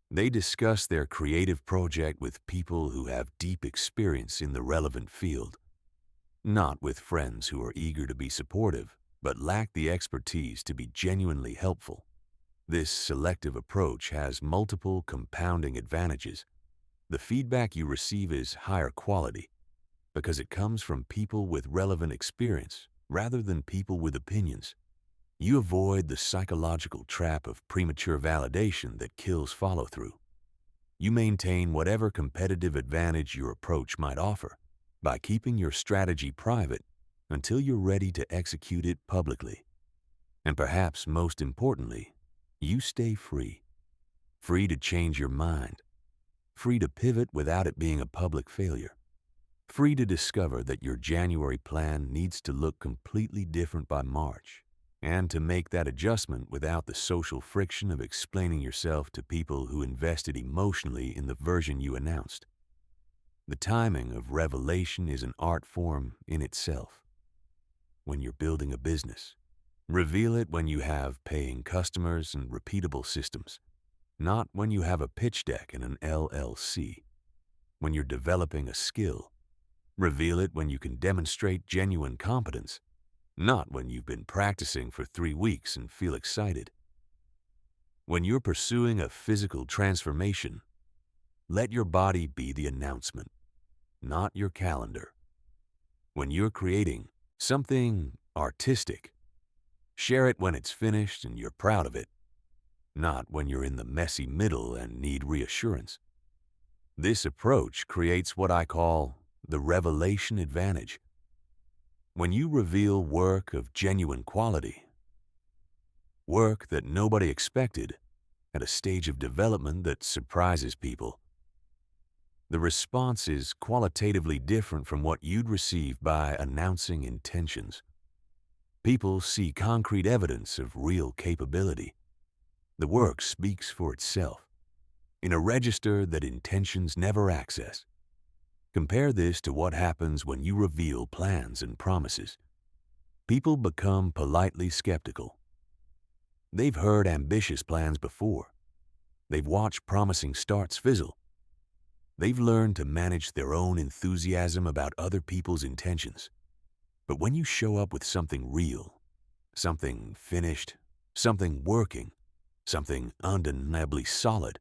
They discuss their creative project with people who have deep experience in the relevant field, not with friends who are eager to be supportive but lack the expertise to be genuinely helpful. This selective approach has multiple compounding advantages. The feedback you receive is higher quality because it comes from people with relevant experience rather than people with opinions. You avoid the psychological trap of premature validation that kills follow-through. You maintain whatever competitive advantage your approach might offer by keeping your strategy private until you're ready to execute it publicly. And perhaps most importantly, you stay free. Free to change your mind. Free to pivot without it being a public failure. Free to discover that your January plan needs to look completely different by March, and to make that adjustment without the social friction of explaining yourself to people who invested emotionally in the version you announced. The timing of revelation is an art form in itself. When you're building a business, reveal it when you have paying customers and repeatable systems, not when you have a pitch deck and an LLC. When you're developing a skill, reveal it when you can demonstrate genuine competence, not when you've been practicing for 3 weeks and feel excited. When you're pursuing a physical transformation, let your body be the announcement, not your calendar. When you're creating something artistic, share it when it's finished and you're proud of it, not when you're in the messy middle and need reassurance. This approach creates what I call the revelation advantage. When you reveal work of genuine quality, work that nobody expected at a stage of development that surprises people, the response is qualitatively different from what you'd receive by announcing intentions. People see concrete evidence of real capability. The work speaks for itself, in a register that intentions never access. Compare this to what happens when you reveal plans and promises. People become politely skeptical. They've heard ambitious plans before. They've watched promising starts fizzle. They've learned to manage their own enthusiasm about other people's intentions. But when you show up with something real, something finished, something working, something undeniably solid,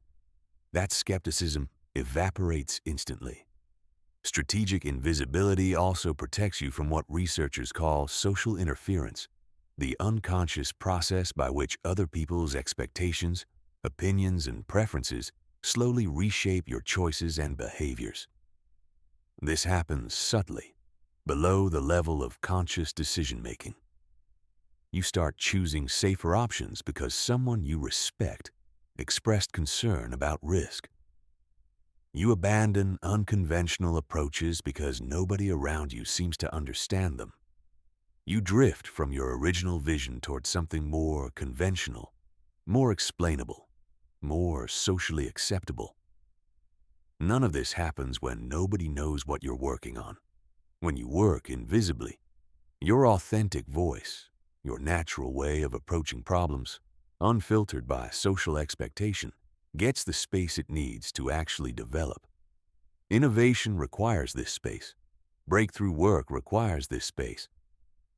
that skepticism evaporates instantly. Strategic invisibility also protects you from what researchers call social interference, the unconscious process by which other people's expectations, opinions, and preferences slowly reshape your choices and behaviors. This happens subtly, below the level of conscious decision-making. You start choosing safer options because someone you respect expressed concern about risk. You abandon unconventional approaches because nobody around you seems to understand them. You drift from your original vision toward something more conventional, more explainable, more socially acceptable. None of this happens when nobody knows what you're working on. When you work invisibly, your authentic voice, your natural way of approaching problems, unfiltered by social expectation, gets the space it needs to actually develop. Innovation requires this space. Breakthrough work requires this space.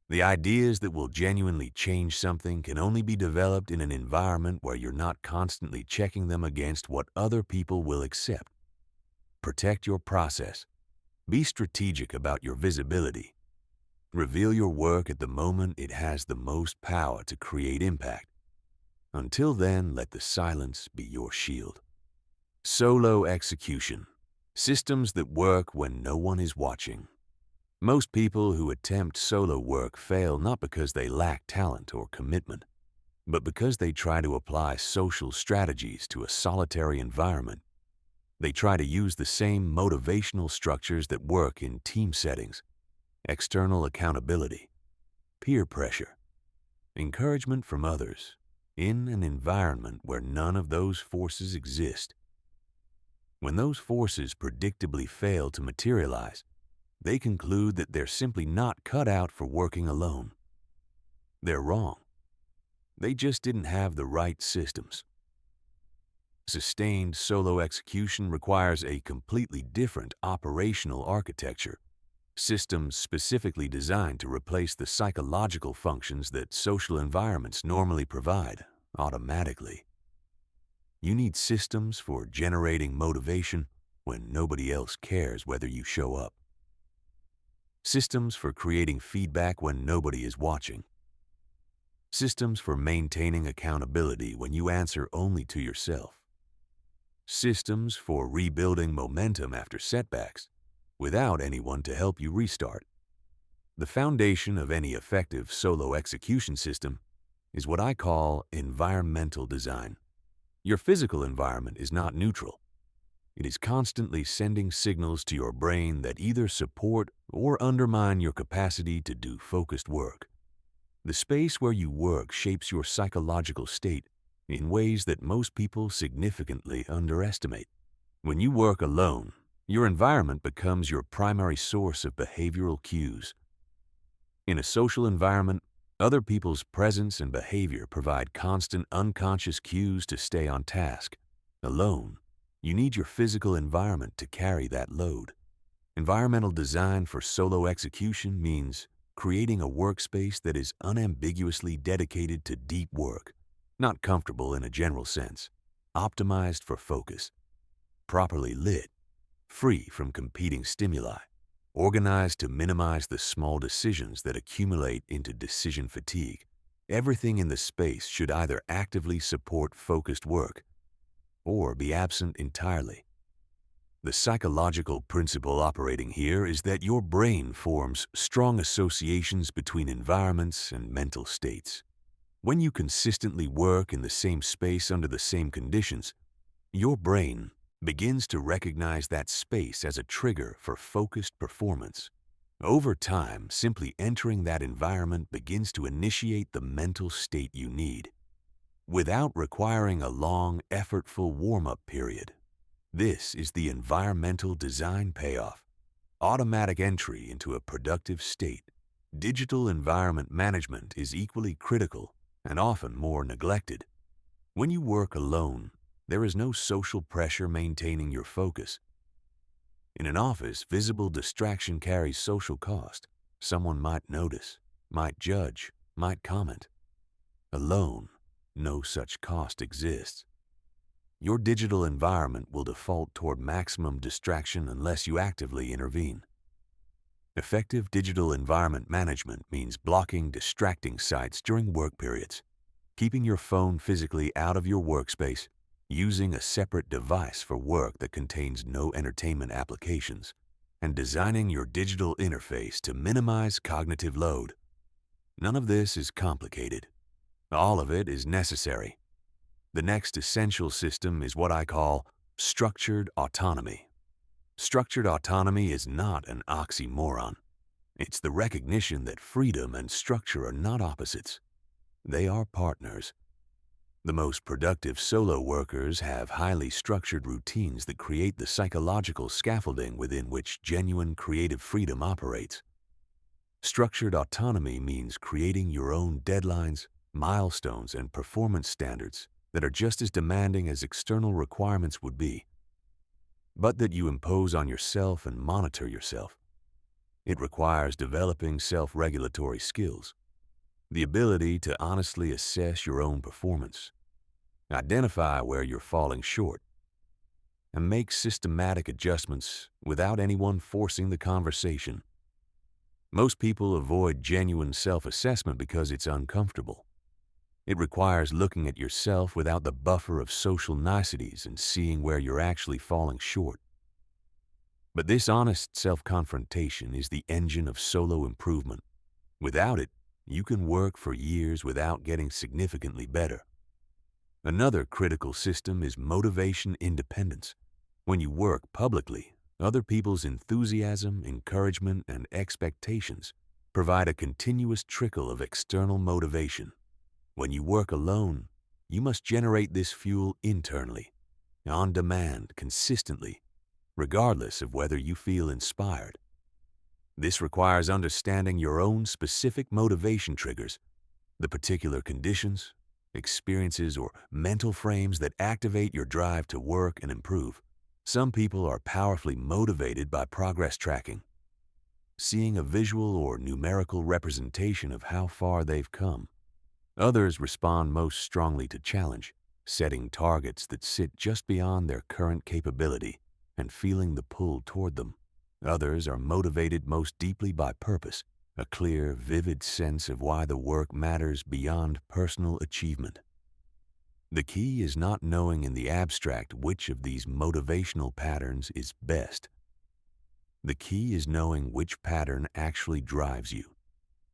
The ideas that will genuinely change something can only be developed in an environment where you're not constantly checking them against what other people will accept. Protect your process. Be strategic about your visibility. Reveal your work at the moment it has the most power to create impact. Until then, let the silence be your shield. Solo execution. Systems that work when no one is watching. Most people who attempt solo work fail not because they lack talent or commitment, but because they try to apply social strategies to a solitary environment. They try to use the same motivational structures that work in team settings: external accountability, peer pressure, encouragement from others, in an environment where none of those forces exist. When those forces predictably fail to materialize, they conclude that they're simply not cut out for working alone. They're wrong. They just didn't have the right systems. Sustained solo execution requires a completely different operational architecture, systems specifically designed to replace the psychological functions that social environments normally provide. automatically. You need systems for generating motivation when nobody else cares whether you show up. Systems for creating feedback when nobody is watching. Systems for maintaining accountability when you answer only to yourself. Systems for rebuilding momentum after setbacks without anyone to help you restart. The foundation of any effective solo execution system is what I call environmental design. Your physical environment is not neutral. It is constantly sending signals to your brain that either support or undermine your capacity to do focused work. The space where you work shapes your psychological state in ways that most people significantly underestimate. When you work alone, your environment becomes your primary source of behavioral cues. In a social environment, other people's presence and behavior provide constant unconscious cues to stay on task. Alone, you need your physical environment to carry that load. Environmental design for solo execution means creating a workspace that is unambiguously dedicated to deep work, not comfortable in a general sense, optimized for focus, properly lit, free from competing stimuli, organized to minimize the small decisions that accumulate into decision fatigue. Everything in the space should either actively support focused work or be absent entirely. The psychological principle operating here is that your brain forms strong associations between environments and mental states. When you consistently work in the same space under the same conditions, your brain begins to recognize that space as a trigger for focused performance. Over time, simply entering that environment begins to initiate the mental state you need, without requiring a long, effortful warm-up period. This is the environmental design payoff. Automatic entry into a productive state. Digital environment management is equally critical and often more neglected. When you work alone, there is no social pressure maintaining your focus. In an office, visible distraction carries social cost. Someone might notice, might judge, might comment. Alone, no such cost exists. Your digital environment will default toward maximum distraction unless you actively intervene. Effective digital environment management means blocking distracting sites during work periods, keeping your phone physically out of your workspace, using a separate device for work that contains no entertainment applications, and designing your digital interface to minimize cognitive load. None of this is complicated. All of it is necessary. The next essential system is what I call structured autonomy. Structured autonomy is not an oxymoron. It's the recognition that freedom and structure are not opposites. They are partners. The most productive solo workers have highly structured routines that create the psychological scaffolding within which genuine creative freedom operates. Structured autonomy means creating your own deadlines, milestones, and performance standards that are just as demanding as external requirements would be, but that you impose on yourself and monitor yourself. It requires developing self-regulatory skills, the ability to honestly assess your own performance, identify where you're falling short, and make systematic adjustments without anyone forcing the conversation. Most people avoid genuine self-assessment because it's uncomfortable. It requires looking at yourself without the buffer of social niceties and seeing where you're actually falling short. But this honest self-confrontation is the engine of solo improvement. Without it, you can work for years without getting significantly better. Another critical system is motivation independence. When you work publicly, other people's enthusiasm, encouragement, and expectations provide a continuous trickle of external motivation. When you work alone, you must generate this fuel internally, on demand, consistently, regardless of whether you feel inspired. This requires understanding your own specific motivation triggers, the particular conditions, experiences, or mental frames that activate your drive to work and improve. Some people are powerfully motivated by progress tracking, seeing a visual or numerical representation of how far they've come. Others respond most strongly to challenge, setting targets that sit just beyond their current capability and feeling the pull toward them. Others are motivated most deeply by purpose, a clear, vivid sense of why the work matters beyond personal achievement. The key is not knowing in the abstract which of these motivational patterns is best. The key is knowing which pattern actually drives you,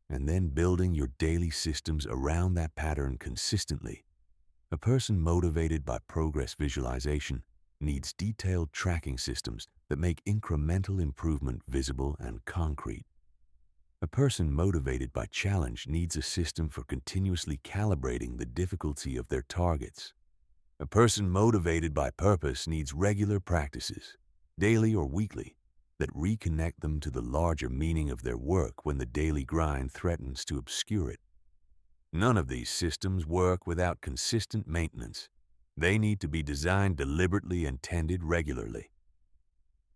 and then building your daily systems around that pattern consistently. A person motivated by progress visualization needs detailed tracking systems that make incremental improvement visible and concrete. A person motivated by challenge needs a system for continuously calibrating the difficulty of their targets. A person motivated by purpose needs regular practices, daily or weekly, that reconnect them to the larger meaning of their work when the daily grind threatens to obscure it. None of these systems work without consistent maintenance. They need to be designed deliberately and tended regularly.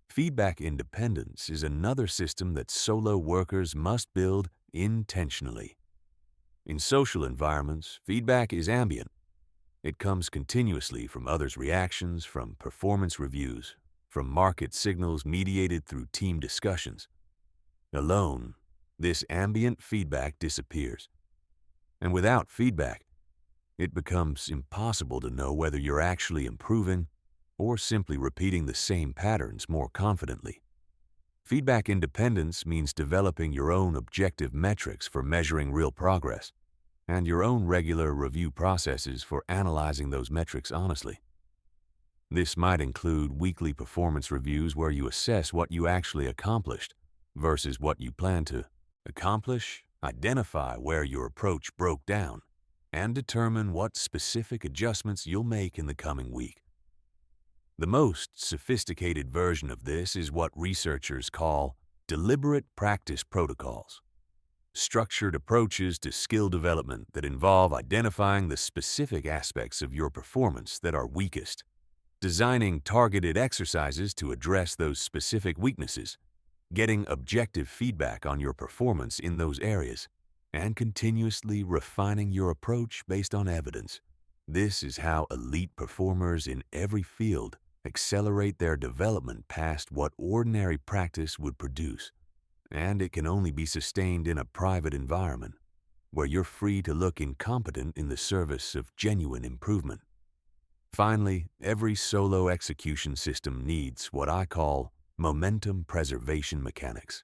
Feedback independence is another system that solo workers must build intentionally. In social environments, feedback is ambient. It comes continuously from others' reactions, from performance reviews, from market signals mediated through team discussions. Alone, this ambient feedback disappears. And without feedback, it becomes impossible to know whether you're actually improving or simply repeating the same patterns more confidently. Feedback independence means developing your own objective metrics for measuring real progress and your own regular review processes for analyzing those metrics honestly. This might include weekly performance reviews where you assess what you actually accomplished versus what you plan to accomplish, identify where your approach broke down, and determine what specific adjustments you'll make in the coming week. The most sophisticated version of this is what researchers call deliberate practice protocols, structured approaches to skill development that involve identifying the specific aspects of your performance that are weakest, designing targeted exercises to address those specific weaknesses, getting objective feedback on your performance in those areas, and continuously refining your approach based on evidence. This is how elite performers in every field accelerate their development past what ordinary practice would produce. And it can only be sustained in a private environment, where you're free to look incompetent in the service of genuine improvement. Finally, every solo execution system needs what I call momentum preservation mechanics.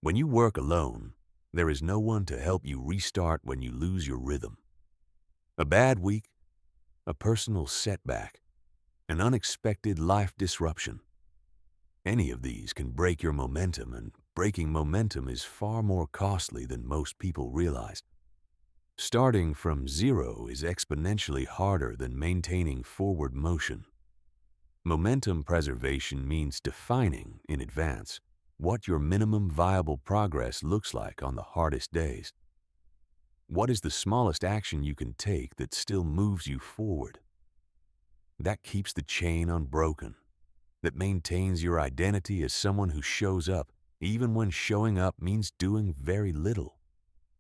When you work alone, there is no one to help you restart when you lose your rhythm. A bad week, a personal setback, an unexpected life disruption. Any of these can break your momentum, and breaking momentum is far more costly than most people realize. Starting from zero is exponentially harder than maintaining forward motion. Momentum preservation means defining in advance what your minimum viable progress looks like on the hardest days. What is the smallest action you can take that still moves you forward? That keeps the chain unbroken, that maintains your identity as someone who shows up, even when showing up means doing very little.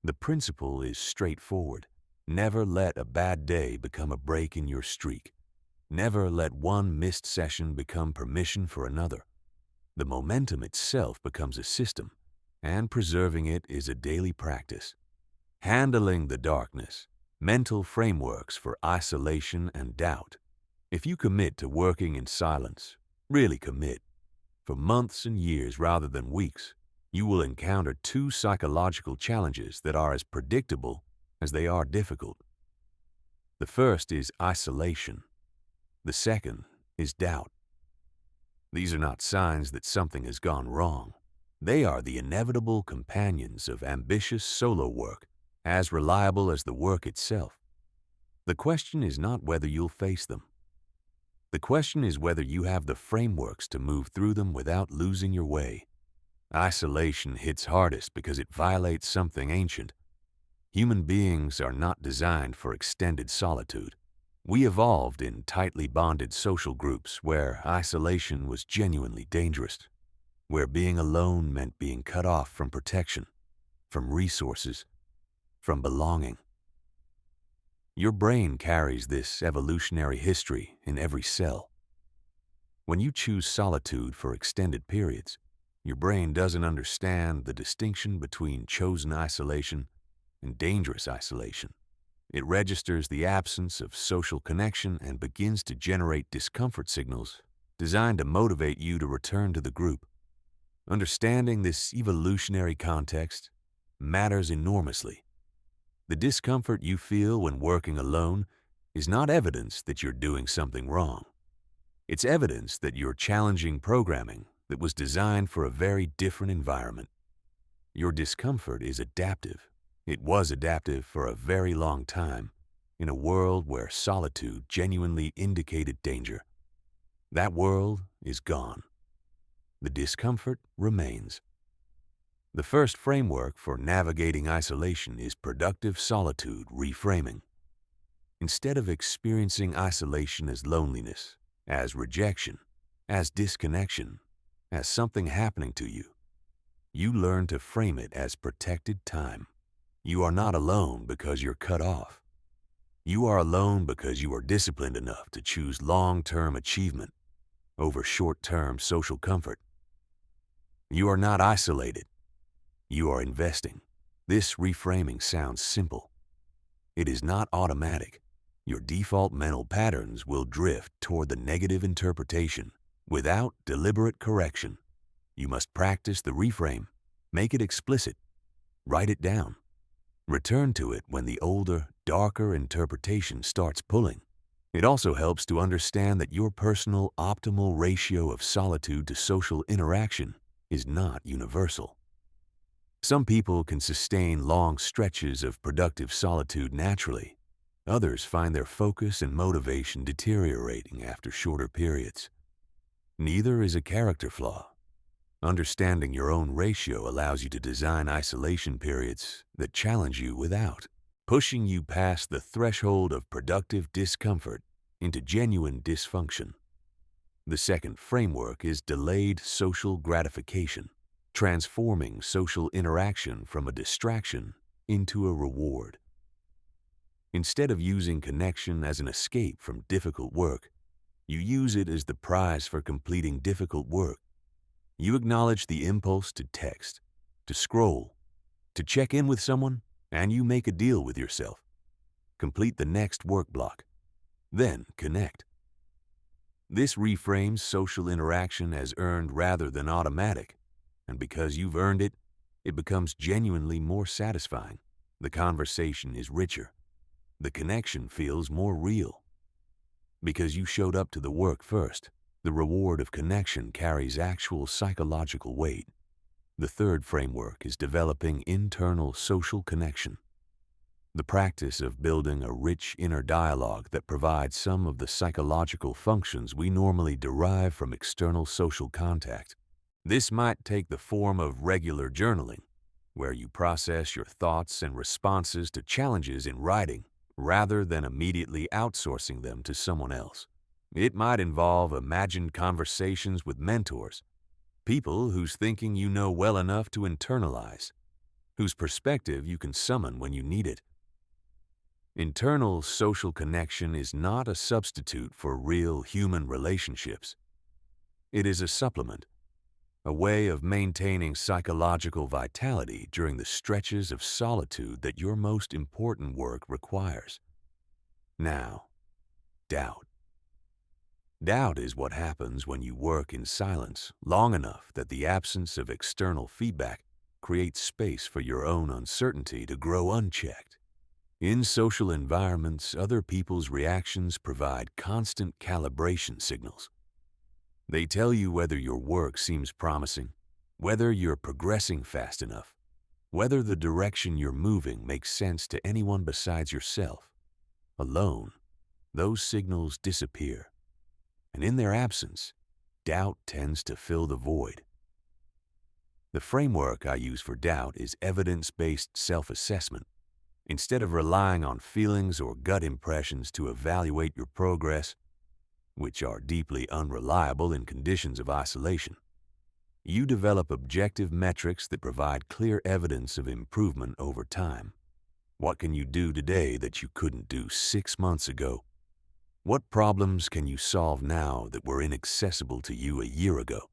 The principle is straightforward. Never let a bad day become a break in your streak. Never let one missed session become permission for another. The momentum itself becomes a system, and preserving it is a daily practice. Handling the darkness, mental frameworks for isolation and doubt. If you commit to working in silence, really commit, for months and years rather than weeks, you will encounter two psychological challenges that are as predictable as they are difficult. The first is isolation. The second is doubt. These are not signs that something has gone wrong. They are the inevitable companions of ambitious solo work, as reliable as the work itself. The question is not whether you'll face them. The question is whether you have the frameworks to move through them without losing your way. Isolation hits hardest because it violates something ancient. Human beings are not designed for extended solitude. We evolved in tightly bonded social groups where isolation was genuinely dangerous, where being alone meant being cut off from protection, from resources, from belonging. Your brain carries this evolutionary history in every cell. When you choose solitude for extended periods, your brain doesn't understand the distinction between chosen isolation and dangerous isolation. It registers the absence of social connection and begins to generate discomfort signals designed to motivate you to return to the group. Understanding this evolutionary context matters enormously. The discomfort you feel when working alone is not evidence that you're doing something wrong. It's evidence that you're challenging programming that was designed for a very different environment. Your discomfort is adaptive. It was adaptive for a very long time in a world where solitude genuinely indicated danger. That world is gone. The discomfort remains. The first framework for navigating isolation is productive solitude reframing. Instead of experiencing isolation as loneliness, as rejection, as disconnection, as something happening to you, you learn to frame it as protected time. You are not alone because you're cut off. You are alone because you are disciplined enough to choose long-term achievement over short-term social comfort. You are not isolated. You are investing. This reframing sounds simple. It is not automatic. Your default mental patterns will drift toward the negative interpretation without deliberate correction. You must practice the reframe. Make it explicit. Write it down. Return to it when the older, darker interpretation starts pulling. It also helps to understand that your personal optimal ratio of solitude to social interaction is not universal. Some people can sustain long stretches of productive solitude naturally. Others find their focus and motivation deteriorating after shorter periods. Neither is a character flaw. Understanding your own ratio allows you to design isolation periods that challenge you without pushing you past the threshold of productive discomfort into genuine dysfunction. The second framework is delayed social gratification, transforming social interaction from a distraction into a reward. Instead of using connection as an escape from difficult work, you use it as the prize for completing difficult work. You acknowledge the impulse to text, to scroll, to check in with someone, and you make a deal with yourself. Complete the next work block, then connect. This reframes social interaction as earned rather than automatic, and because you've earned it, it becomes genuinely more satisfying. The conversation is richer. The connection feels more real. Because you showed up to the work first, the reward of connection carries actual psychological weight. The third framework is developing internal social connection. The practice of building a rich inner dialogue that provides some of the psychological functions we normally derive from external social contact. This might take the form of regular journaling, where you process your thoughts and responses to challenges in writing rather than immediately outsourcing them to someone else. It might involve imagined conversations with mentors, people whose thinking you know well enough to internalize, whose perspective you can summon when you need it. Internal social connection is not a substitute for real human relationships. It is a supplement, a way of maintaining psychological vitality during the stretches of solitude that your most important work requires. Now, doubt. Doubt is what happens when you work in silence long enough that the absence of external feedback creates space for your own uncertainty to grow unchecked. In social environments, other people's reactions provide constant calibration signals. They tell you whether your work seems promising, whether you're progressing fast enough, whether the direction you're moving makes sense to anyone besides yourself. Alone, those signals disappear. And in their absence, doubt tends to fill the void. The framework I use for doubt is evidence-based self-assessment. Instead of relying on feelings or gut impressions to evaluate your progress, which are deeply unreliable in conditions of isolation, you develop objective metrics that provide clear evidence of improvement over time. What can you do today that you couldn't do 6 months ago? What problems can you solve now that were inaccessible to you a year ago?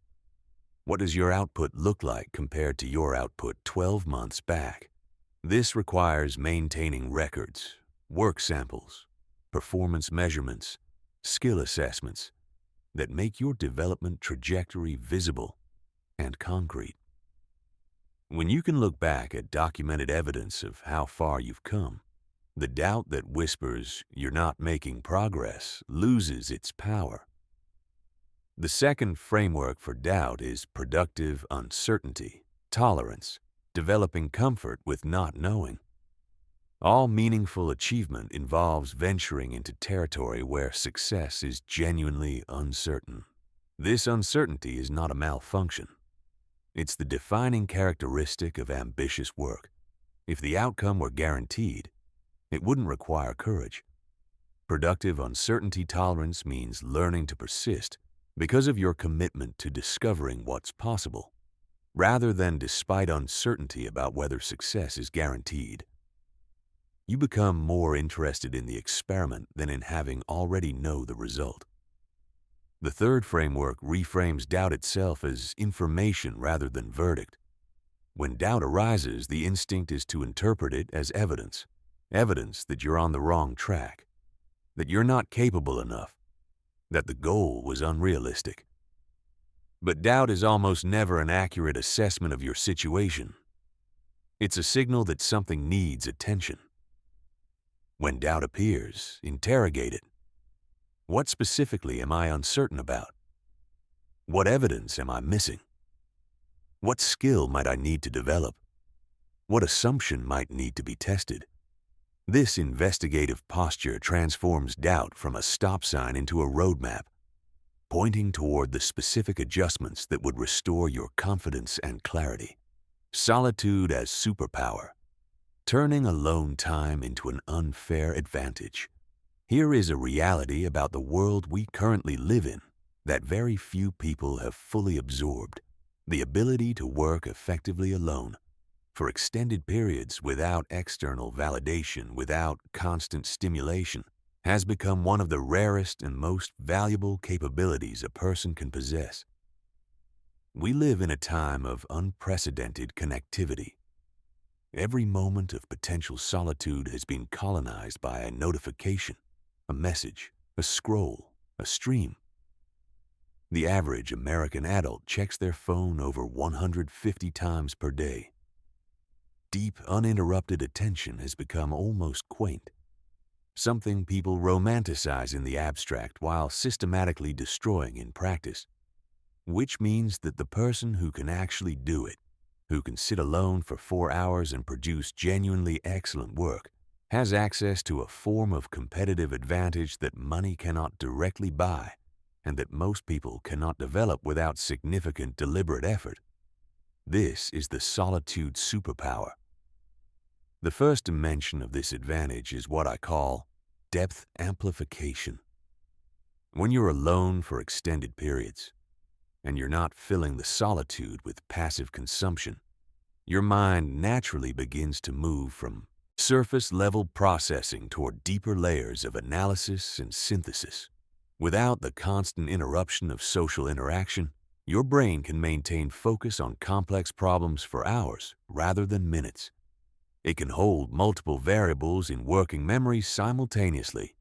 What does your output look like compared to your output 12 months back? This requires maintaining records, work samples, performance measurements, skill assessments that make your development trajectory visible and concrete. When you can look back at documented evidence of how far you've come, the doubt that whispers you're not making progress loses its power. The second framework for doubt is productive uncertainty, tolerance, developing comfort with not knowing. All meaningful achievement involves venturing into territory where success is genuinely uncertain. This uncertainty is not a malfunction. It's the defining characteristic of ambitious work. If the outcome were guaranteed, it wouldn't require courage. Productive uncertainty tolerance means learning to persist because of your commitment to discovering what's possible, rather than despite uncertainty about whether success is guaranteed. You become more interested in the experiment than in having already know the result. The third framework reframes doubt itself as information rather than verdict. When doubt arises, the instinct is to interpret it as evidence that you're on the wrong track, that you're not capable enough, that the goal was unrealistic. But doubt is almost never an accurate assessment of your situation. It's a signal that something needs attention. When doubt appears, interrogate it. What specifically am I uncertain about? What evidence am I missing? What skill might I need to develop? What assumption might need to be tested? This investigative posture transforms doubt from a stop sign into a roadmap, pointing toward the specific adjustments that would restore your confidence and clarity. Solitude as superpower, turning alone time into an unfair advantage. Here is a reality about the world we currently live in that very few people have fully absorbed: the ability to work effectively alone, for extended periods without external validation, without constant stimulation, has become one of the rarest and most valuable capabilities a person can possess. We live in a time of unprecedented connectivity. Every moment of potential solitude has been colonized by a notification, a message, a scroll, a stream. The average American adult checks their phone over 150 times per day. Deep, uninterrupted attention has become almost quaint, something people romanticize in the abstract while systematically destroying in practice, which means that the person who can actually do it, who can sit alone for 4 hours and produce genuinely excellent work, has access to a form of competitive advantage that money cannot directly buy and that most people cannot develop without significant deliberate effort. This is the solitude superpower. The first dimension of this advantage is what I call depth amplification. When you're alone for extended periods, and you're not filling the solitude with passive consumption, your mind naturally begins to move from surface-level processing toward deeper layers of analysis and synthesis. Without the constant interruption of social interaction, your brain can maintain focus on complex problems for hours rather than minutes. It can hold multiple variables in working memory simultaneously.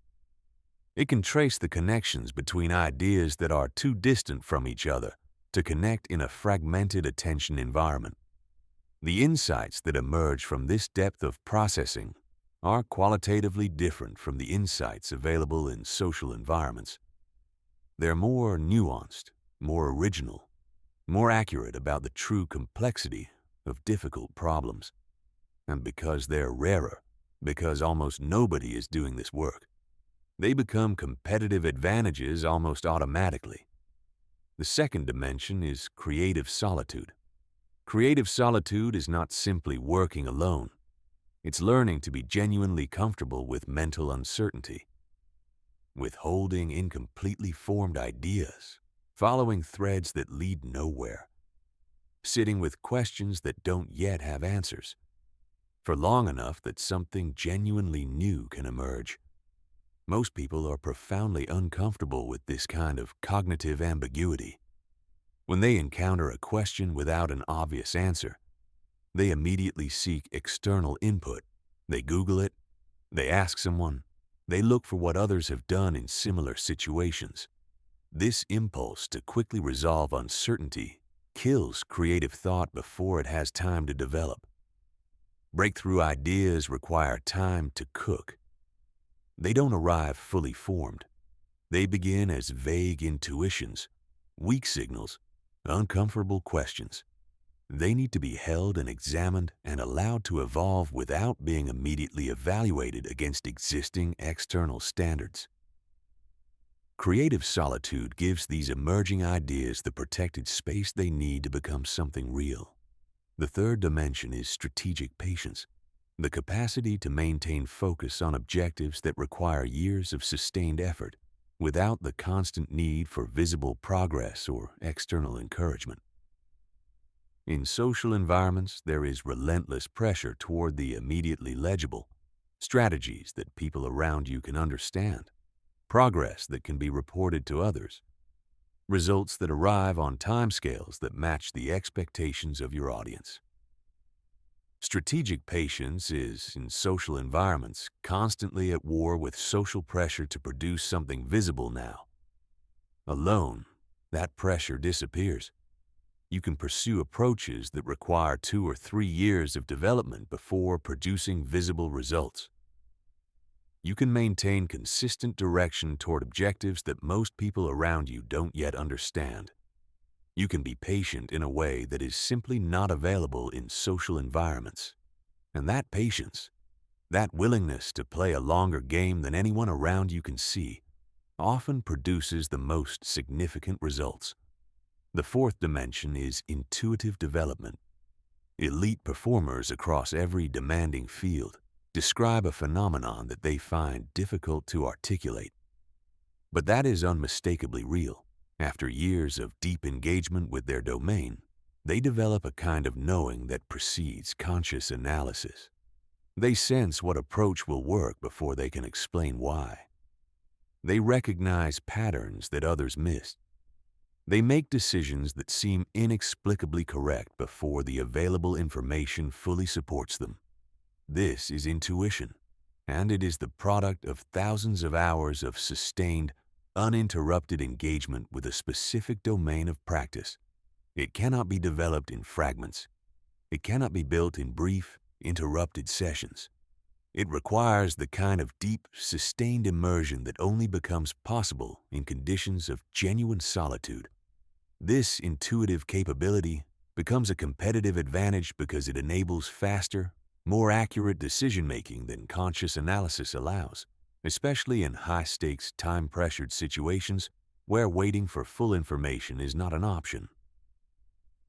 It can trace the connections between ideas that are too distant from each other to connect in a fragmented attention environment. The insights that emerge from this depth of processing are qualitatively different from the insights available in social environments. They're more nuanced, more original, more accurate about the true complexity of difficult problems. And because they're rarer, because almost nobody is doing this work, they become competitive advantages almost automatically. The second dimension is creative solitude. Creative solitude is not simply working alone. It's learning to be genuinely comfortable with mental uncertainty, with holding incompletely formed ideas, following threads that lead nowhere, sitting with questions that don't yet have answers, for long enough that something genuinely new can emerge. Most people are profoundly uncomfortable with this kind of cognitive ambiguity. When they encounter a question without an obvious answer, they immediately seek external input. They Google it, they ask someone, they look for what others have done in similar situations. This impulse to quickly resolve uncertainty kills creative thought before it has time to develop. Breakthrough ideas require time to cook. They don't arrive fully formed. They begin as vague intuitions, weak signals, uncomfortable questions. They need to be held and examined and allowed to evolve without being immediately evaluated against existing external standards. Creative solitude gives these emerging ideas the protected space they need to become something real. The third dimension is strategic patience, the capacity to maintain focus on objectives that require years of sustained effort without the constant need for visible progress or external encouragement. In social environments, there is relentless pressure toward the immediately legible, strategies that people around you can understand, progress that can be reported to others, results that arrive on timescales that match the expectations of your audience. Strategic patience is, in social environments, constantly at war with social pressure to produce something visible now. Alone, that pressure disappears. You can pursue approaches that require 2 or 3 years of development before producing visible results. You can maintain consistent direction toward objectives that most people around you don't yet understand. You can be patient in a way that is simply not available in social environments. And that patience, that willingness to play a longer game than anyone around you can see, often produces the most significant results. The fourth dimension is intuitive development. Elite performers across every demanding field describe a phenomenon that they find difficult to articulate. But that is unmistakably real. After years of deep engagement with their domain, they develop a kind of knowing that precedes conscious analysis. They sense what approach will work before they can explain why. They recognize patterns that others miss. They make decisions that seem inexplicably correct before the available information fully supports them. This is intuition, and it is the product of thousands of hours of sustained, uninterrupted engagement with a specific domain of practice. It cannot be developed in fragments. It cannot be built in brief, interrupted sessions. It requires the kind of deep, sustained immersion that only becomes possible in conditions of genuine solitude. This intuitive capability becomes a competitive advantage because it enables faster, more accurate decision-making than conscious analysis allows, especially in high-stakes, time-pressured situations where waiting for full information is not an option.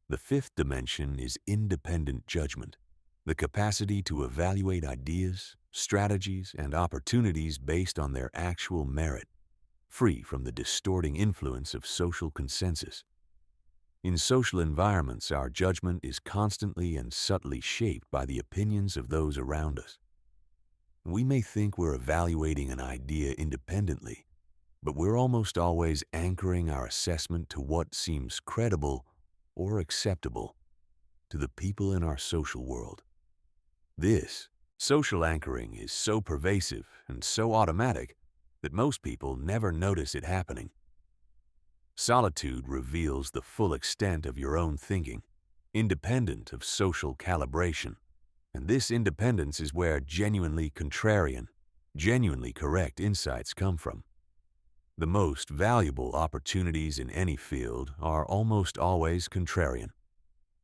The fifth dimension is independent judgment, the capacity to evaluate ideas, strategies, and opportunities based on their actual merit, free from the distorting influence of social consensus. In social environments, our judgment is constantly and subtly shaped by the opinions of those around us. We may think we're evaluating an idea independently, but we're almost always anchoring our assessment to what seems credible or acceptable to the people in our social world. This social anchoring is so pervasive and so automatic that most people never notice it happening. Solitude reveals the full extent of your own thinking, independent of social calibration. And this independence is where genuinely contrarian, genuinely correct insights come from. The most valuable opportunities in any field are almost always contrarian.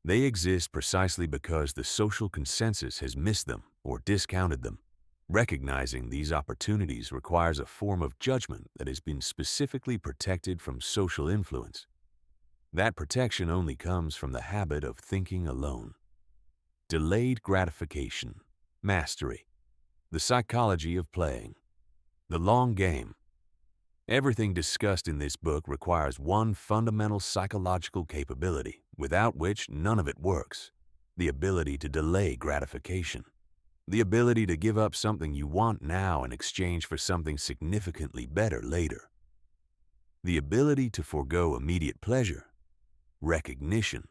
They exist precisely because the social consensus has missed them or discounted them. Recognizing these opportunities requires a form of judgment that has been specifically protected from social influence. That protection only comes from the habit of thinking alone. Delayed gratification, mastery, the psychology of playing, the long game. Everything discussed in this book requires one fundamental psychological capability, without which none of it works: the ability to delay gratification. The ability to give up something you want now in exchange for something significantly better later. The ability to forego immediate pleasure, recognition,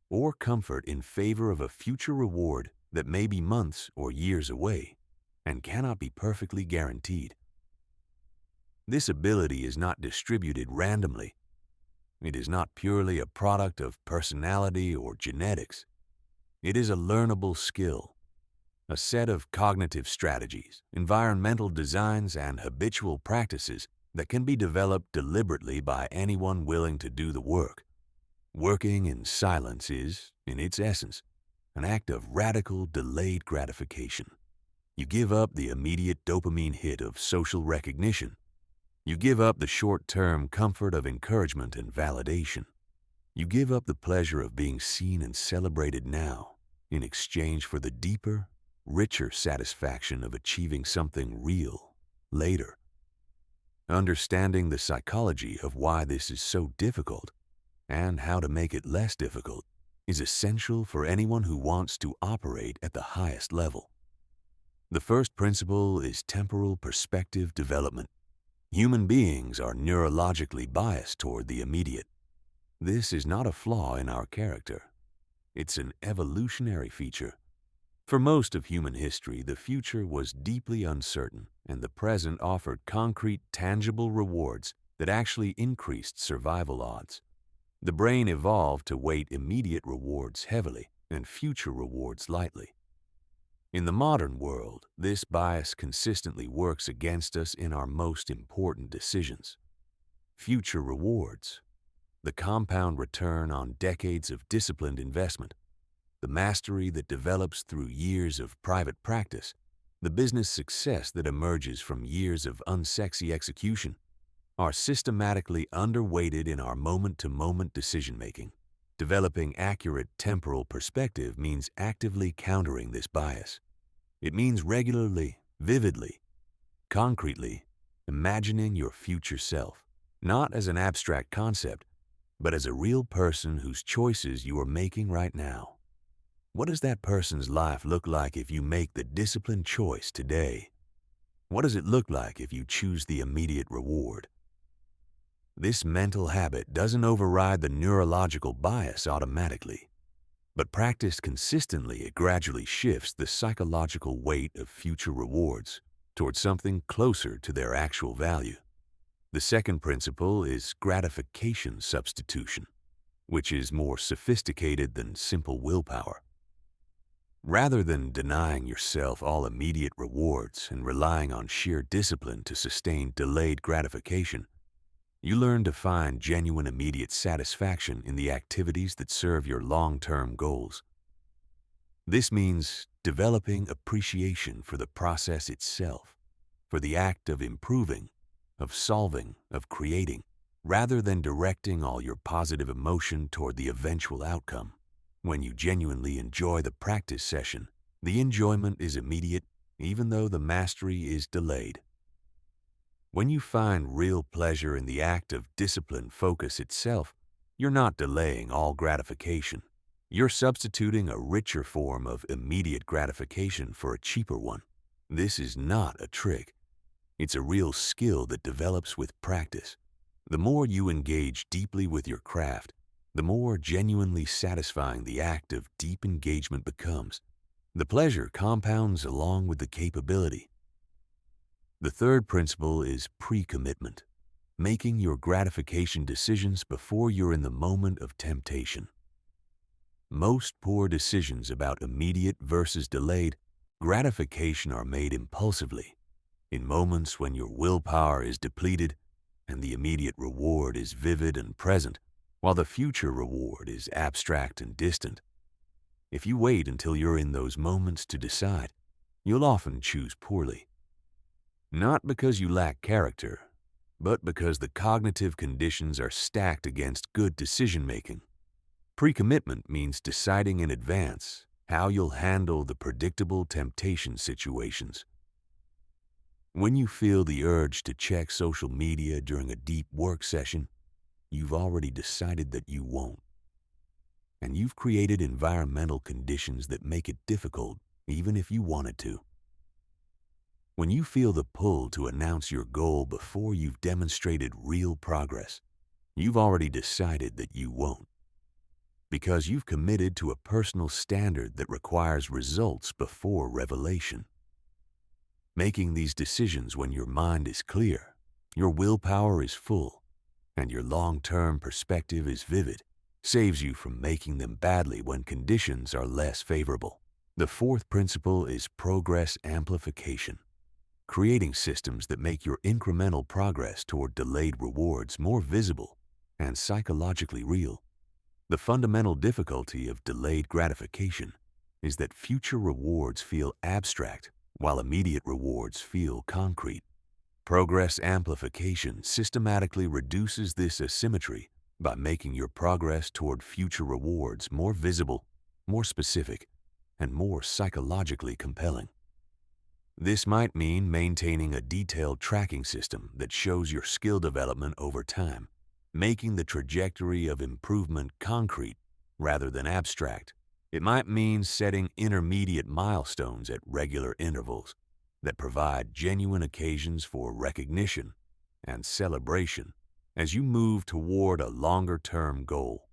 or comfort in favor of a future reward that may be months or years away and cannot be perfectly guaranteed. This ability is not distributed randomly. It is not purely a product of personality or genetics. It is a learnable skill, a set of cognitive strategies, environmental designs, and habitual practices that can be developed deliberately by anyone willing to do the work. Working in silence is, in its essence, an act of radical delayed gratification. You give up the immediate dopamine hit of social recognition. You give up the short-term comfort of encouragement and validation. You give up the pleasure of being seen and celebrated now in exchange for the deeper, richer satisfaction of achieving something real later. Understanding the psychology of why this is so difficult and how to make it less difficult is essential for anyone who wants to operate at the highest level. The first principle is temporal perspective development. Human beings are neurologically biased toward the immediate. This is not a flaw in our character. It's an evolutionary feature. For most of human history, the future was deeply uncertain, and the present offered concrete, tangible rewards that actually increased survival odds. The brain evolved to weight immediate rewards heavily and future rewards lightly. In the modern world, this bias consistently works against us in our most important decisions. Future rewards, the compound return on decades of disciplined investment, the mastery that develops through years of private practice, the business success that emerges from years of unsexy execution, are systematically underweighted in our moment-to-moment decision-making. Developing accurate temporal perspective means actively countering this bias. It means regularly, vividly, concretely imagining your future self, not as an abstract concept, but as a real person whose choices you are making right now. What does that person's life look like if you make the disciplined choice today? What does it look like if you choose the immediate reward? This mental habit doesn't override the neurological bias automatically, but practiced consistently, it gradually shifts the psychological weight of future rewards towards something closer to their actual value. The second principle is gratification substitution, which is more sophisticated than simple willpower. Rather than denying yourself all immediate rewards and relying on sheer discipline to sustain delayed gratification, you learn to find genuine immediate satisfaction in the activities that serve your long-term goals. This means developing appreciation for the process itself, for the act of improving, of solving, of creating, rather than directing all your positive emotion toward the eventual outcome. When you genuinely enjoy the practice session, the enjoyment is immediate, even though the mastery is delayed. When you find real pleasure in the act of disciplined focus itself, you're not delaying all gratification. You're substituting a richer form of immediate gratification for a cheaper one. This is not a trick. It's a real skill that develops with practice. The more you engage deeply with your craft, the more genuinely satisfying the act of deep engagement becomes. The pleasure compounds along with the capability. The third principle is pre-commitment, making your gratification decisions before you're in the moment of temptation. Most poor decisions about immediate versus delayed gratification are made impulsively, in moments when your willpower is depleted and the immediate reward is vivid and present, while the future reward is abstract and distant. If you wait until you're in those moments to decide, you'll often choose poorly. Not because you lack character, but because the cognitive conditions are stacked against good decision-making. Pre-commitment means deciding in advance how you'll handle the predictable temptation situations. When you feel the urge to check social media during a deep work session, you've already decided that you won't. And you've created environmental conditions that make it difficult, even if you wanted to. When you feel the pull to announce your goal before you've demonstrated real progress, you've already decided that you won't, because you've committed to a personal standard that requires results before revelation. Making these decisions when your mind is clear, your willpower is full, and your long-term perspective is vivid saves you from making them badly when conditions are less favorable. The fourth principle is progress amplification, creating systems that make your incremental progress toward delayed rewards more visible and psychologically real. The fundamental difficulty of delayed gratification is that future rewards feel abstract while immediate rewards feel concrete. Progress amplification systematically reduces this asymmetry by making your progress toward future rewards more visible, more specific, and more psychologically compelling. This might mean maintaining a detailed tracking system that shows your skill development over time, making the trajectory of improvement concrete rather than abstract. It might mean setting intermediate milestones at regular intervals that provide genuine occasions for recognition and celebration as you move toward a longer-term goal.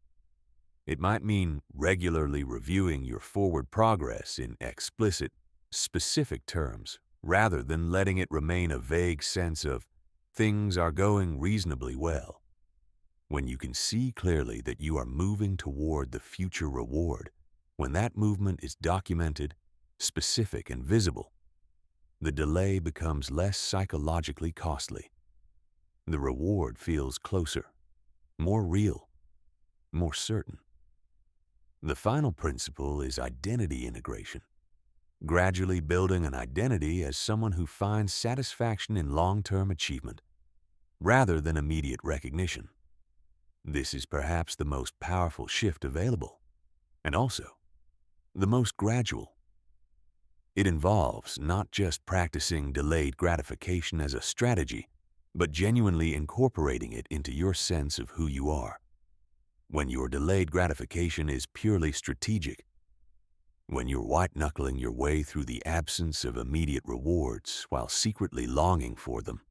It might mean regularly reviewing your forward progress in explicit, specific terms rather than letting it remain a vague sense of things are going reasonably well. When you can see clearly that you are moving toward the future reward, when that movement is documented, specific, and visible, the delay becomes less psychologically costly. The reward feels closer, more real, more certain. The final principle is identity integration, gradually building an identity as someone who finds satisfaction in long-term achievement, rather than immediate recognition. This is perhaps the most powerful shift available, and also the most gradual. It involves not just practicing delayed gratification as a strategy, but genuinely incorporating it into your sense of who you are. When your delayed gratification is purely strategic, when you're white-knuckling your way through the absence of immediate rewards while secretly longing for them,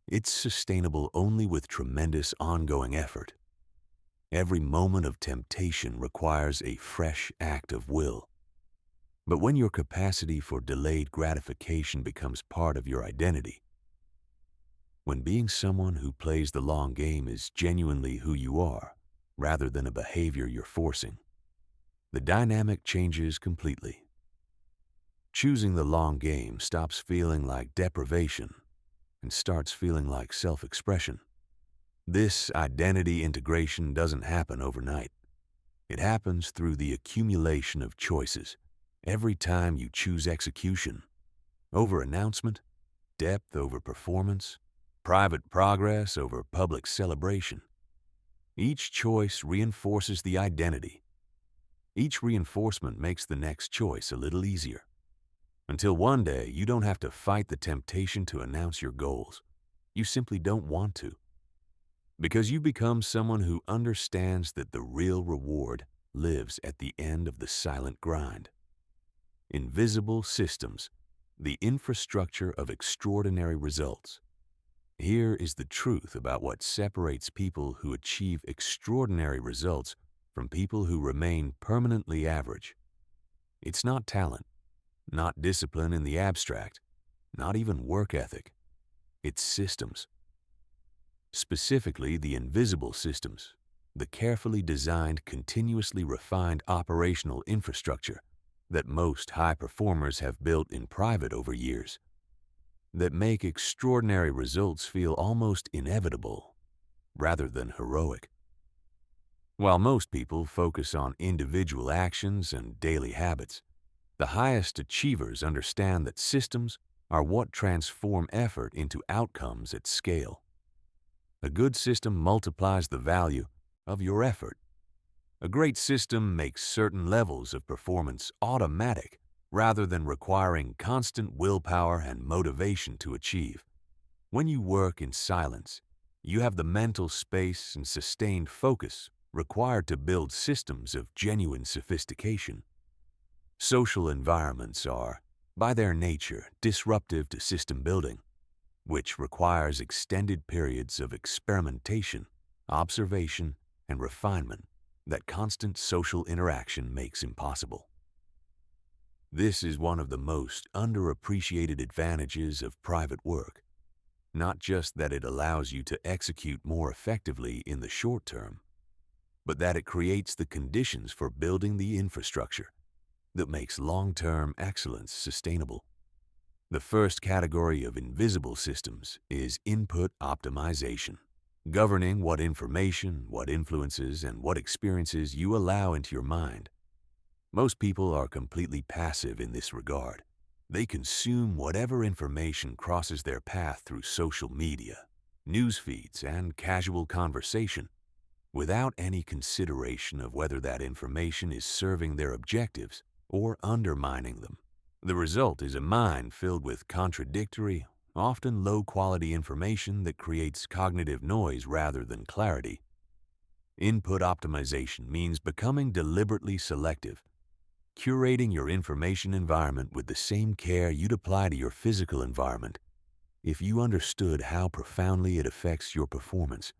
it's sustainable only with tremendous ongoing effort. Every moment of temptation requires a fresh act of will. But when your capacity for delayed gratification becomes part of your identity, when being someone who plays the long game is genuinely who you are, rather than a behavior you're forcing, the dynamic changes completely. Choosing the long game stops feeling like deprivation and starts feeling like self-expression. This identity integration doesn't happen overnight. It happens through the accumulation of choices. Every time you choose execution over announcement, depth over performance, private progress over public celebration, each choice reinforces the identity. Each reinforcement makes the next choice a little easier, until one day you don't have to fight the temptation to announce your goals. You simply don't want to, because you become someone who understands that the real reward lives at the end of the silent grind. Invisible systems, the infrastructure of extraordinary results. Here is the truth about what separates people who achieve extraordinary results from people who remain permanently average. It's not talent, not discipline in the abstract, not even work ethic. It's systems. Specifically, the invisible systems, the carefully designed, continuously refined operational infrastructure that most high performers have built in private over years, that make extraordinary results feel almost inevitable rather than heroic. While most people focus on individual actions and daily habits, the highest achievers understand that systems are what transform effort into outcomes at scale. A good system multiplies the value of your effort. A great system makes certain levels of performance automatic rather than requiring constant willpower and motivation to achieve. When you work in silence, you have the mental space and sustained focus required to build systems of genuine sophistication. Social environments are, by their nature, disruptive to system building, which requires extended periods of experimentation, observation, and refinement that constant social interaction makes impossible. This is one of the most underappreciated advantages of private work, not just that it allows you to execute more effectively in the short term, but that it creates the conditions for building the infrastructure that makes long-term excellence sustainable. The first category of invisible systems is input optimization, governing what information, what influences, and what experiences you allow into your mind. Most people are completely passive in this regard. They consume whatever information crosses their path through social media, news feeds, and casual conversation, without any consideration of whether that information is serving their objectives or undermining them. The result is a mind filled with contradictory, often low-quality information that creates cognitive noise rather than clarity. Input optimization means becoming deliberately selective, curating your information environment with the same care you'd apply to your physical environment if you understood how profoundly it affects your performance.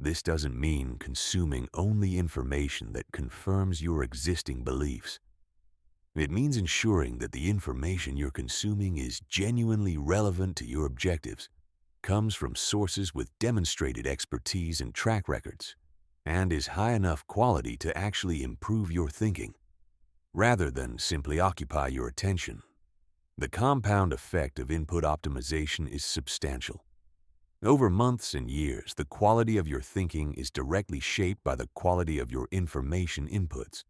This doesn't mean consuming only information that confirms your existing beliefs. It means ensuring that the information you're consuming is genuinely relevant to your objectives, comes from sources with demonstrated expertise and track records, and is high enough quality to actually improve your thinking, rather than simply occupy your attention. The compound effect of input optimization is substantial. Over months and years, the quality of your thinking is directly shaped by the quality of your information inputs.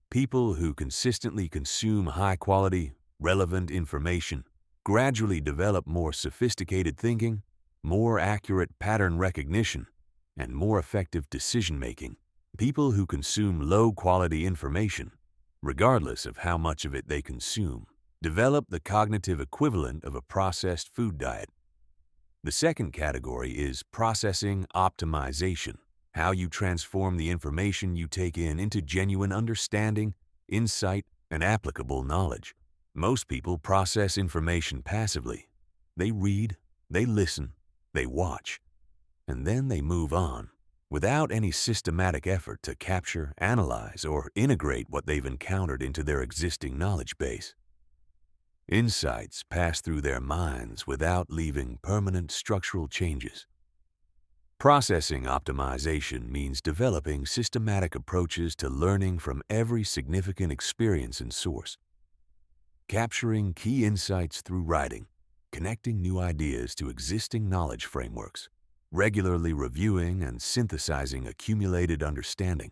People who consistently consume high-quality, relevant information gradually develop more sophisticated thinking, more accurate pattern recognition, and more effective decision-making. People who consume low-quality information, regardless of how much of it they consume, develop the cognitive equivalent of a processed food diet. The second category is processing optimization, how you transform the information you take in into genuine understanding, insight, and applicable knowledge. Most people process information passively. They read, they listen, they watch, and then they move on, without any systematic effort to capture, analyze, or integrate what they've encountered into their existing knowledge base. Insights pass through their minds without leaving permanent structural changes. Processing optimization means developing systematic approaches to learning from every significant experience and source, capturing key insights through writing, connecting new ideas to existing knowledge frameworks, regularly reviewing and synthesizing accumulated understanding.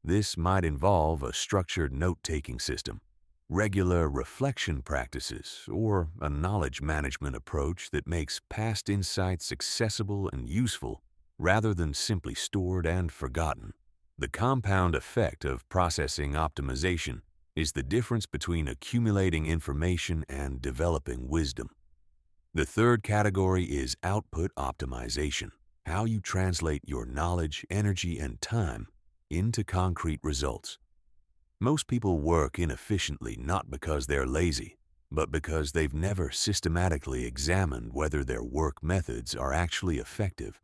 This might involve a structured note-taking system, regular reflection practices, or a knowledge management approach that makes past insights accessible and useful rather than simply stored and forgotten. The compound effect of processing optimization is the difference between accumulating information and developing wisdom. The third category is output optimization, how you translate your knowledge, energy, and time into concrete results. Most people work inefficiently not because they're lazy, but because they've never systematically examined whether their work methods are actually effective.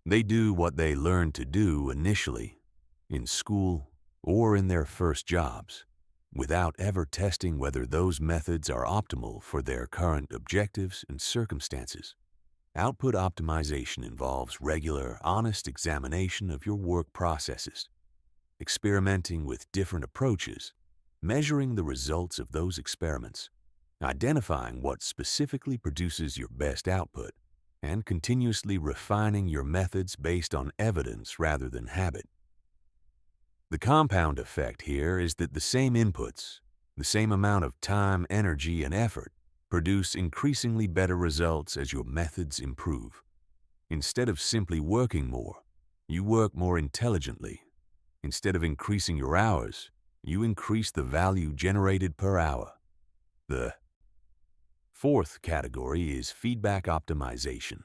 They do what they learned to do initially, in school or in their first jobs, without ever testing whether those methods are optimal for their current objectives and circumstances. Output optimization involves regular, honest examination of your work processes, experimenting with different approaches, measuring the results of those experiments, identifying what specifically produces your best output, and continuously refining your methods based on evidence rather than habit. The compound effect here is that the same inputs, the same amount of time, energy, and effort produce increasingly better results as your methods improve. Instead of simply working more, you work more intelligently. Instead of increasing your hours, you increase the value generated per hour. The fourth category is feedback optimization,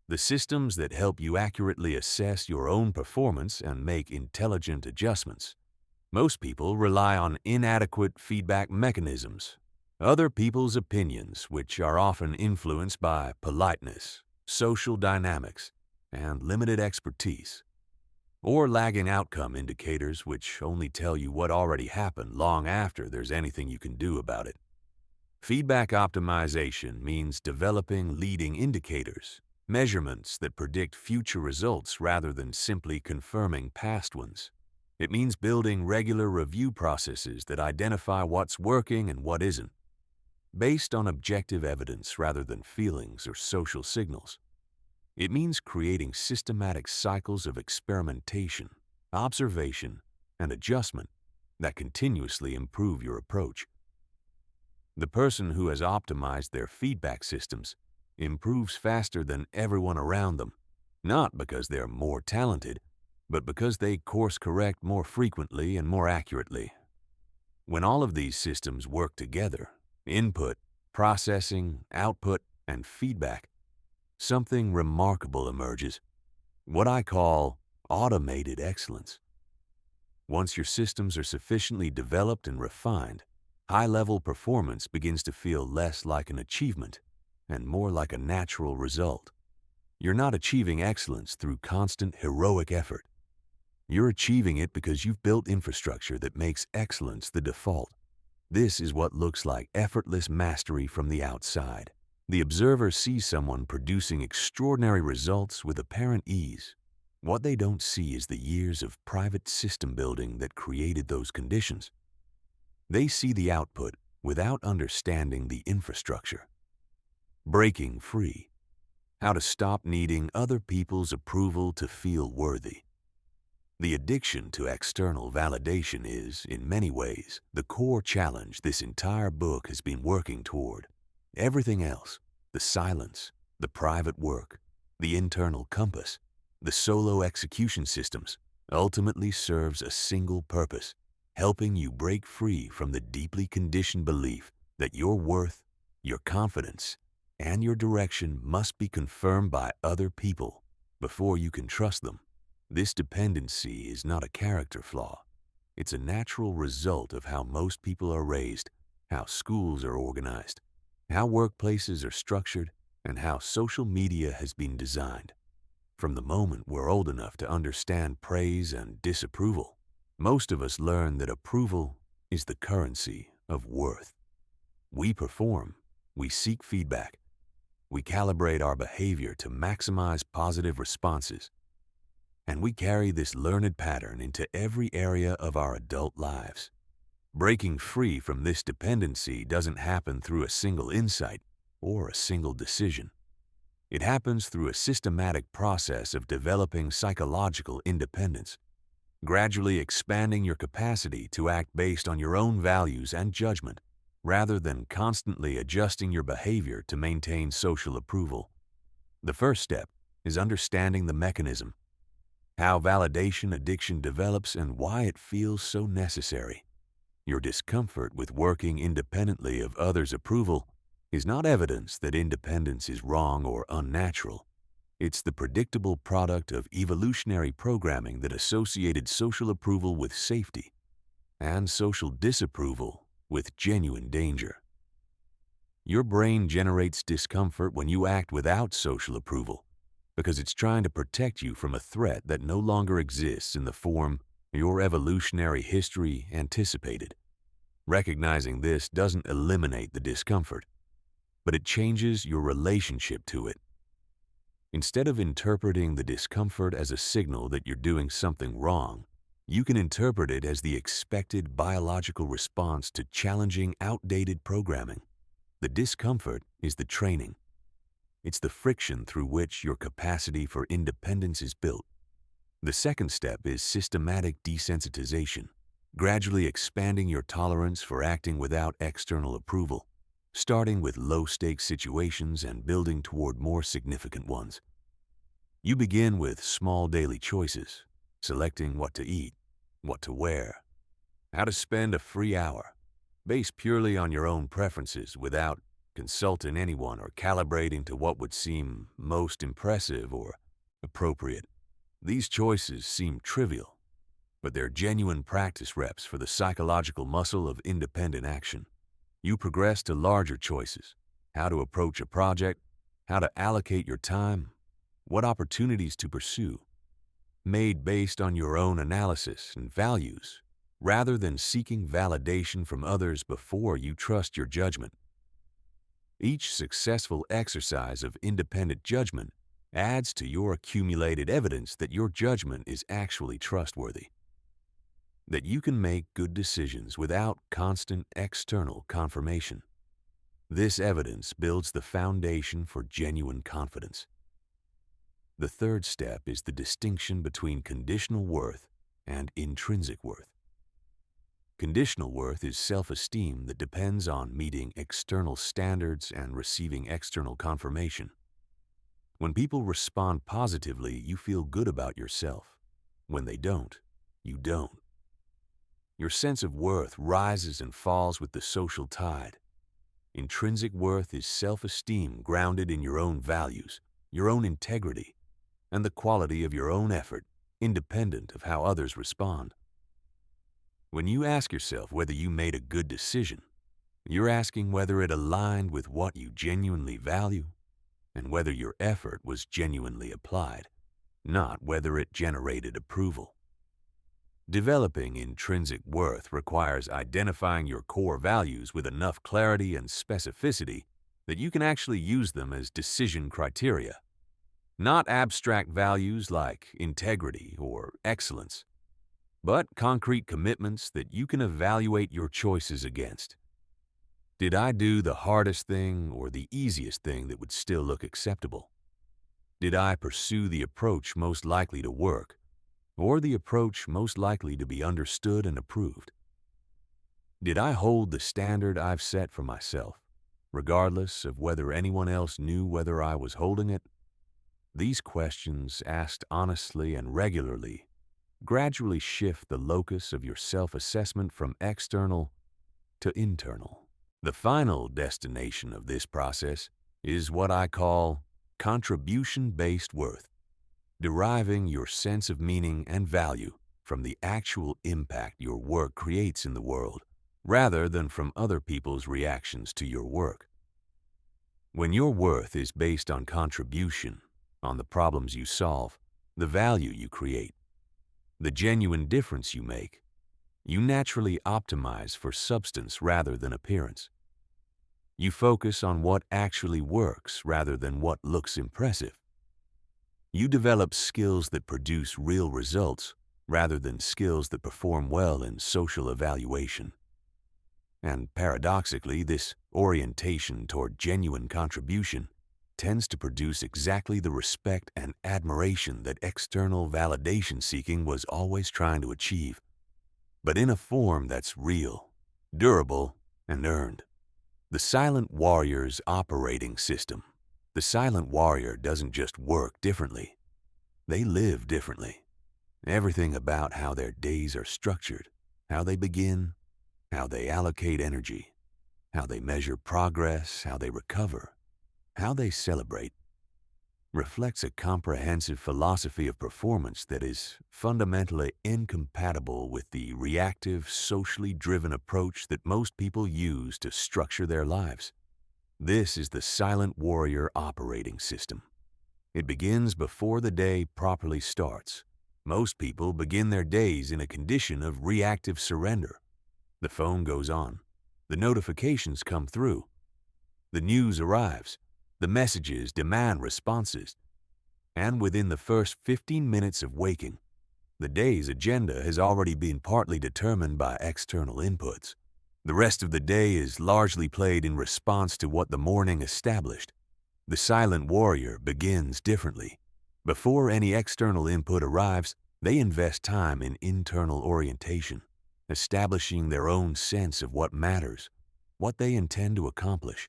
the systems that help you accurately assess your own performance and make intelligent adjustments. Most people rely on inadequate feedback mechanisms, other people's opinions, which are often influenced by politeness, social dynamics, and limited expertise, or lagging outcome indicators which only tell you what already happened long after there's anything you can do about it. Feedback optimization means developing leading indicators, measurements that predict future results rather than simply confirming past ones. It means building regular review processes that identify what's working and what isn't, based on objective evidence rather than feelings or social signals. It means creating systematic cycles of experimentation, observation, and adjustment that continuously improve your approach. The person who has optimized their feedback systems improves faster than everyone around them, not because they're more talented, but because they course correct more frequently and more accurately. When all of these systems work together, input, processing, output, and feedback, something remarkable emerges, what I call automated excellence. Once your systems are sufficiently developed and refined, high-level performance begins to feel less like an achievement and more like a natural result. You're not achieving excellence through constant heroic effort. You're achieving it because you've built infrastructure that makes excellence the default. This is what looks like effortless mastery from the outside. The observer sees someone producing extraordinary results with apparent ease. What they don't see is the years of private system building that created those conditions. They see the output without understanding the infrastructure. Breaking free. How to stop needing other people's approval to feel worthy. The addiction to external validation is, in many ways, the core challenge this entire book has been working toward. Everything else, the silence, the private work, the internal compass, the solo execution systems, ultimately serves a single purpose, helping you break free from the deeply conditioned belief that your worth, your confidence, and your direction must be confirmed by other people before you can trust them. This dependency is not a character flaw. It's a natural result of how most people are raised, how schools are organized, how workplaces are structured, and how social media has been designed. From the moment we're old enough to understand praise and disapproval, most of us learn that approval is the currency of worth. We perform, we seek feedback, we calibrate our behavior to maximize positive responses, and we carry this learned pattern into every area of our adult lives. Breaking free from this dependency doesn't happen through a single insight or a single decision. It happens through a systematic process of developing psychological independence, gradually expanding your capacity to act based on your own values and judgment, rather than constantly adjusting your behavior to maintain social approval. The first step is understanding the mechanism, how validation addiction develops and why it feels so necessary. Your discomfort with working independently of others' approval is not evidence that independence is wrong or unnatural. It's the predictable product of evolutionary programming that associated social approval with safety and social disapproval with genuine danger. Your brain generates discomfort when you act without social approval because it's trying to protect you from a threat that no longer exists in the form your evolutionary history anticipated. Recognizing this doesn't eliminate the discomfort, but it changes your relationship to it. Instead of interpreting the discomfort as a signal that you're doing something wrong, you can interpret it as the expected biological response to challenging outdated programming. The discomfort is the training. It's the friction through which your capacity for independence is built. The second step is systematic desensitization, gradually expanding your tolerance for acting without external approval, starting with low-stakes situations and building toward more significant ones. You begin with small daily choices, selecting what to eat, what to wear, how to spend a free hour, based purely on your own preferences without consulting anyone or calibrating to what would seem most impressive or appropriate. These choices seem trivial, but they're genuine practice reps for the psychological muscle of independent action. You progress to larger choices: how to approach a project, how to allocate your time, what opportunities to pursue, made based on your own analysis and values, rather than seeking validation from others before you trust your judgment. Each successful exercise of independent judgment adds to your accumulated evidence that your judgment is actually trustworthy, that you can make good decisions without constant external confirmation. This evidence builds the foundation for genuine confidence. The third step is the distinction between conditional worth and intrinsic worth. Conditional worth is self-esteem that depends on meeting external standards and receiving external confirmation. When people respond positively, you feel good about yourself. When they don't, you don't. Your sense of worth rises and falls with the social tide. Intrinsic worth is self-esteem grounded in your own values, your own integrity, and the quality of your own effort, independent of how others respond. When you ask yourself whether you made a good decision, you're asking whether it aligned with what you genuinely value and whether your effort was genuinely applied, not whether it generated approval. Developing intrinsic worth requires identifying your core values with enough clarity and specificity that you can actually use them as decision criteria, not abstract values like integrity or excellence, but concrete commitments that you can evaluate your choices against. Did I do the hardest thing or the easiest thing that would still look acceptable? Did I pursue the approach most likely to work, or the approach most likely to be understood and approved? Did I hold the standard I've set for myself, regardless of whether anyone else knew whether I was holding it? These questions, asked honestly and regularly, gradually shift the locus of your self-assessment from external to internal. The final destination of this process is what I call contribution-based worth, deriving your sense of meaning and value from the actual impact your work creates in the world, rather than from other people's reactions to your work. When your worth is based on contribution, on the problems you solve, the value you create, the genuine difference you make, you naturally optimize for substance rather than appearance. You focus on what actually works rather than what looks impressive. You develop skills that produce real results rather than skills that perform well in social evaluation. And paradoxically, this orientation toward genuine contribution tends to produce exactly the respect and admiration that external validation seeking was always trying to achieve, but in a form that's real, durable, and earned. The silent warrior's operating system. The silent warrior doesn't just work differently. They live differently. Everything about how their days are structured, how they begin, how they allocate energy, how they measure progress, how they recover, how they celebrate, reflects a comprehensive philosophy of performance that is fundamentally incompatible with the reactive, socially driven approach that most people use to structure their lives. This is the silent warrior operating system. It begins before the day properly starts. Most people begin their days in a condition of reactive surrender. The phone goes on. The notifications come through. The news arrives. The messages demand responses. And within the first 15 minutes of waking, the day's agenda has already been partly determined by external inputs. The rest of the day is largely played in response to what the morning established. The silent warrior begins differently. Before any external input arrives, they invest time in internal orientation, establishing their own sense of what matters, what they intend to accomplish,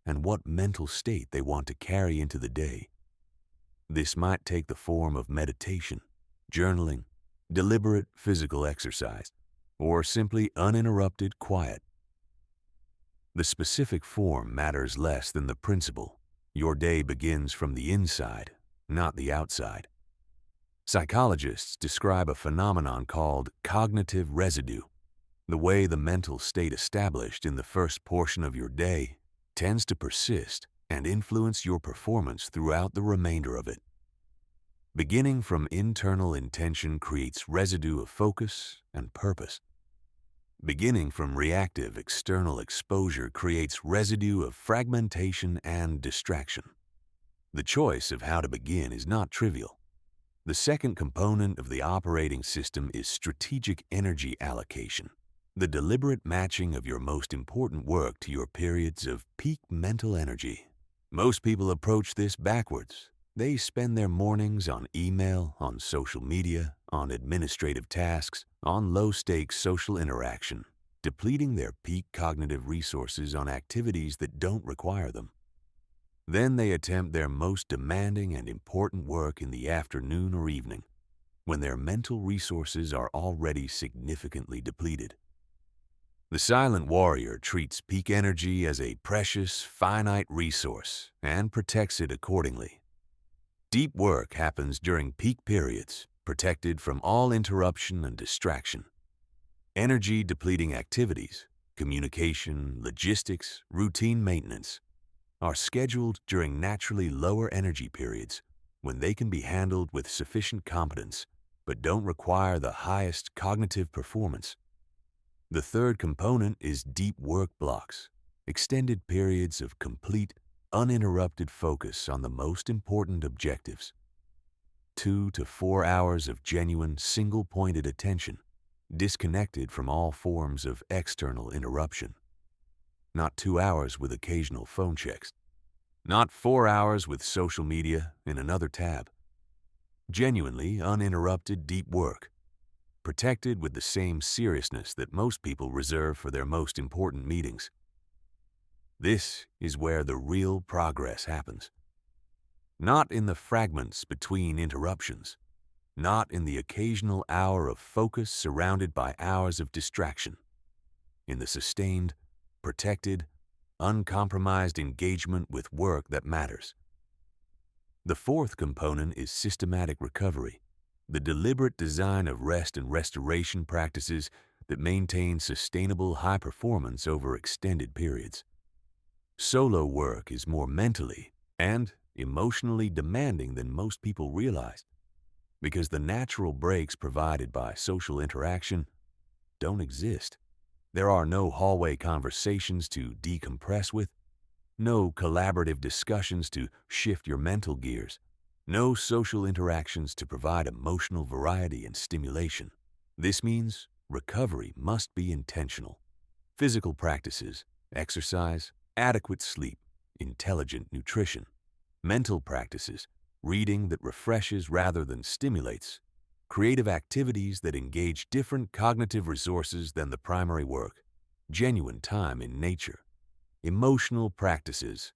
and what mental state they want to carry into the day. This might take the form of meditation, journaling, deliberate physical exercise, or simply uninterrupted quiet. The specific form matters less than the principle. Your day begins from the inside, not the outside. Psychologists describe a phenomenon called cognitive residue. The way the mental state established in the first portion of your day tends to persist and influence your performance throughout the remainder of it. Beginning from internal intention creates residue of focus and purpose. Beginning from reactive external exposure creates residue of fragmentation and distraction. The choice of how to begin is not trivial. The second component of the operating system is strategic energy allocation, the deliberate matching of your most important work to your periods of peak mental energy. Most people approach this backwards. They spend their mornings on email, on social media, on administrative tasks, on low-stakes social interaction, depleting their peak cognitive resources on activities that don't require them. Then they attempt their most demanding and important work in the afternoon or evening, when their mental resources are already significantly depleted. The silent warrior treats peak energy as a precious, finite resource and protects it accordingly. Deep work happens during peak periods, protected from all interruption and distraction. Energy-depleting activities, communication, logistics, routine maintenance, are scheduled during naturally lower energy periods when they can be handled with sufficient competence but don't require the highest cognitive performance. The third component is deep work blocks, extended periods of complete, uninterrupted focus on the most important objectives. 2 to 4 hours of genuine, single-pointed attention, disconnected from all forms of external interruption. Not 2 hours with occasional phone checks. Not 4 hours with social media in another tab. Genuinely uninterrupted deep work, protected with the same seriousness that most people reserve for their most important meetings. This is where the real progress happens. Not in the fragments between interruptions, not in the occasional hour of focus surrounded by hours of distraction. In the sustained, protected, uncompromised engagement with work that matters. The fourth component is systematic recovery, the deliberate design of rest and restoration practices that maintain sustainable high performance over extended periods. Solo work is more mentally and emotionally demanding than most people realize, because the natural breaks provided by social interaction don't exist. There are no hallway conversations to decompress with, no collaborative discussions to shift your mental gears, no social interactions to provide emotional variety and stimulation. This means recovery must be intentional. Physical practices, exercise, adequate sleep, intelligent nutrition. Mental practices, reading that refreshes rather than stimulates. Creative activities that engage different cognitive resources than the primary work. Genuine time in nature. Emotional practices.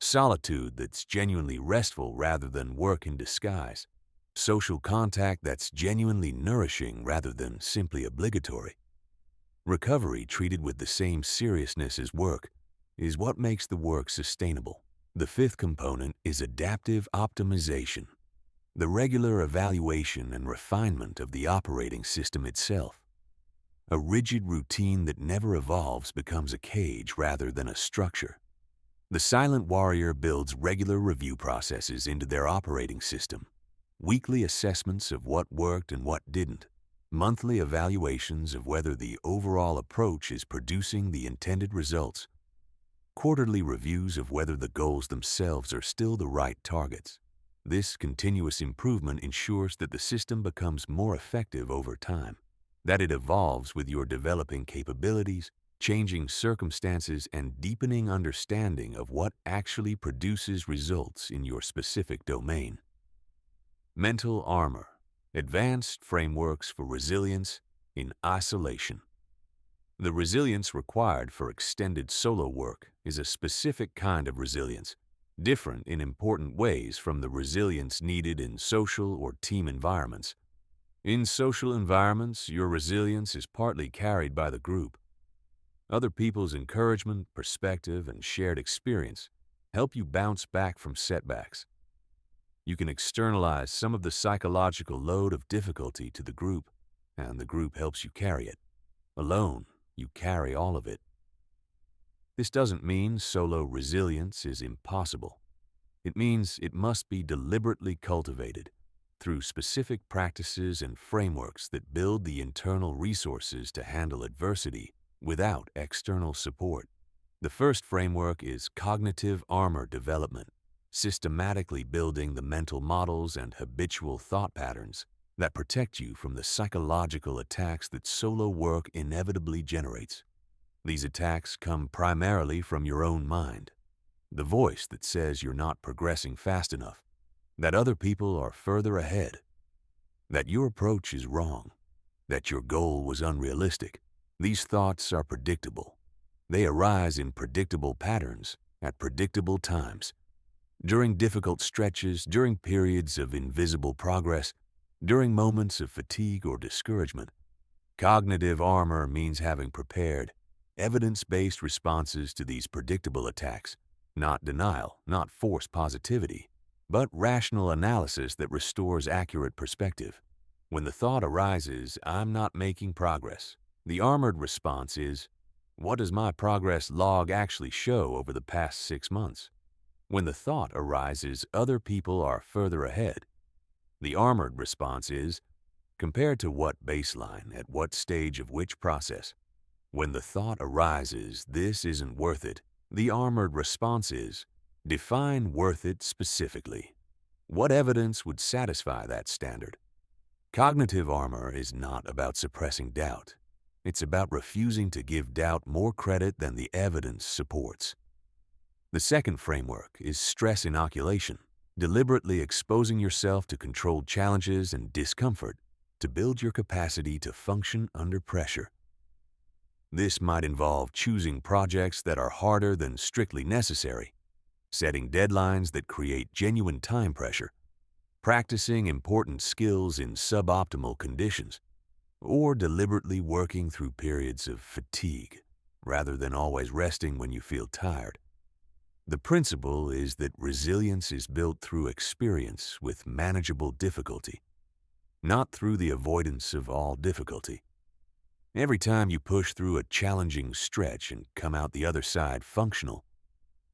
Solitude that's genuinely restful rather than work in disguise. Social contact that's genuinely nourishing rather than simply obligatory. Recovery treated with the same seriousness as work is what makes the work sustainable. The fifth component is adaptive optimization, the regular evaluation and refinement of the operating system itself. A rigid routine that never evolves becomes a cage rather than a structure. The silent warrior builds regular review processes into their operating system, weekly assessments of what worked and what didn't, monthly evaluations of whether the overall approach is producing the intended results, quarterly reviews of whether the goals themselves are still the right targets. This continuous improvement ensures that the system becomes more effective over time, that it evolves with your developing capabilities, changing circumstances, and deepening understanding of what actually produces results in your specific domain. Mental armor, advanced frameworks for resilience in isolation. The resilience required for extended solo work is a specific kind of resilience, different in important ways from the resilience needed in social or team environments. In social environments, your resilience is partly carried by the group. Other people's encouragement, perspective, and shared experience help you bounce back from setbacks. You can externalize some of the psychological load of difficulty to the group, and the group helps you carry it. Alone, you carry all of it. This doesn't mean solo resilience is impossible. It means it must be deliberately cultivated through specific practices and frameworks that build the internal resources to handle adversity without external support. The first framework is cognitive armor development, systematically building the mental models and habitual thought patterns that protect you from the psychological attacks that solo work inevitably generates. These attacks come primarily from your own mind, the voice that says you're not progressing fast enough, that other people are further ahead, that your approach is wrong, that your goal was unrealistic. These thoughts are predictable. They arise in predictable patterns at predictable times. During difficult stretches, during periods of invisible progress, during moments of fatigue or discouragement. Cognitive armor means having prepared, evidence-based responses to these predictable attacks, not denial, not forced positivity, but rational analysis that restores accurate perspective. When the thought arises, "I'm not making progress," the armored response is, "What does my progress log actually show over the past 6 months?" When the thought arises, "Other people are further ahead," the armored response is, "Compared to what baseline, at what stage of which process?" When the thought arises, "This isn't worth it," the armored response is, "Define worth it specifically. What evidence would satisfy that standard?" Cognitive armor is not about suppressing doubt. It's about refusing to give doubt more credit than the evidence supports. The second framework is stress inoculation, deliberately exposing yourself to controlled challenges and discomfort to build your capacity to function under pressure. This might involve choosing projects that are harder than strictly necessary, setting deadlines that create genuine time pressure, practicing important skills in suboptimal conditions, or deliberately working through periods of fatigue rather than always resting when you feel tired. The principle is that resilience is built through experience with manageable difficulty, not through the avoidance of all difficulty. Every time you push through a challenging stretch and come out the other side functional,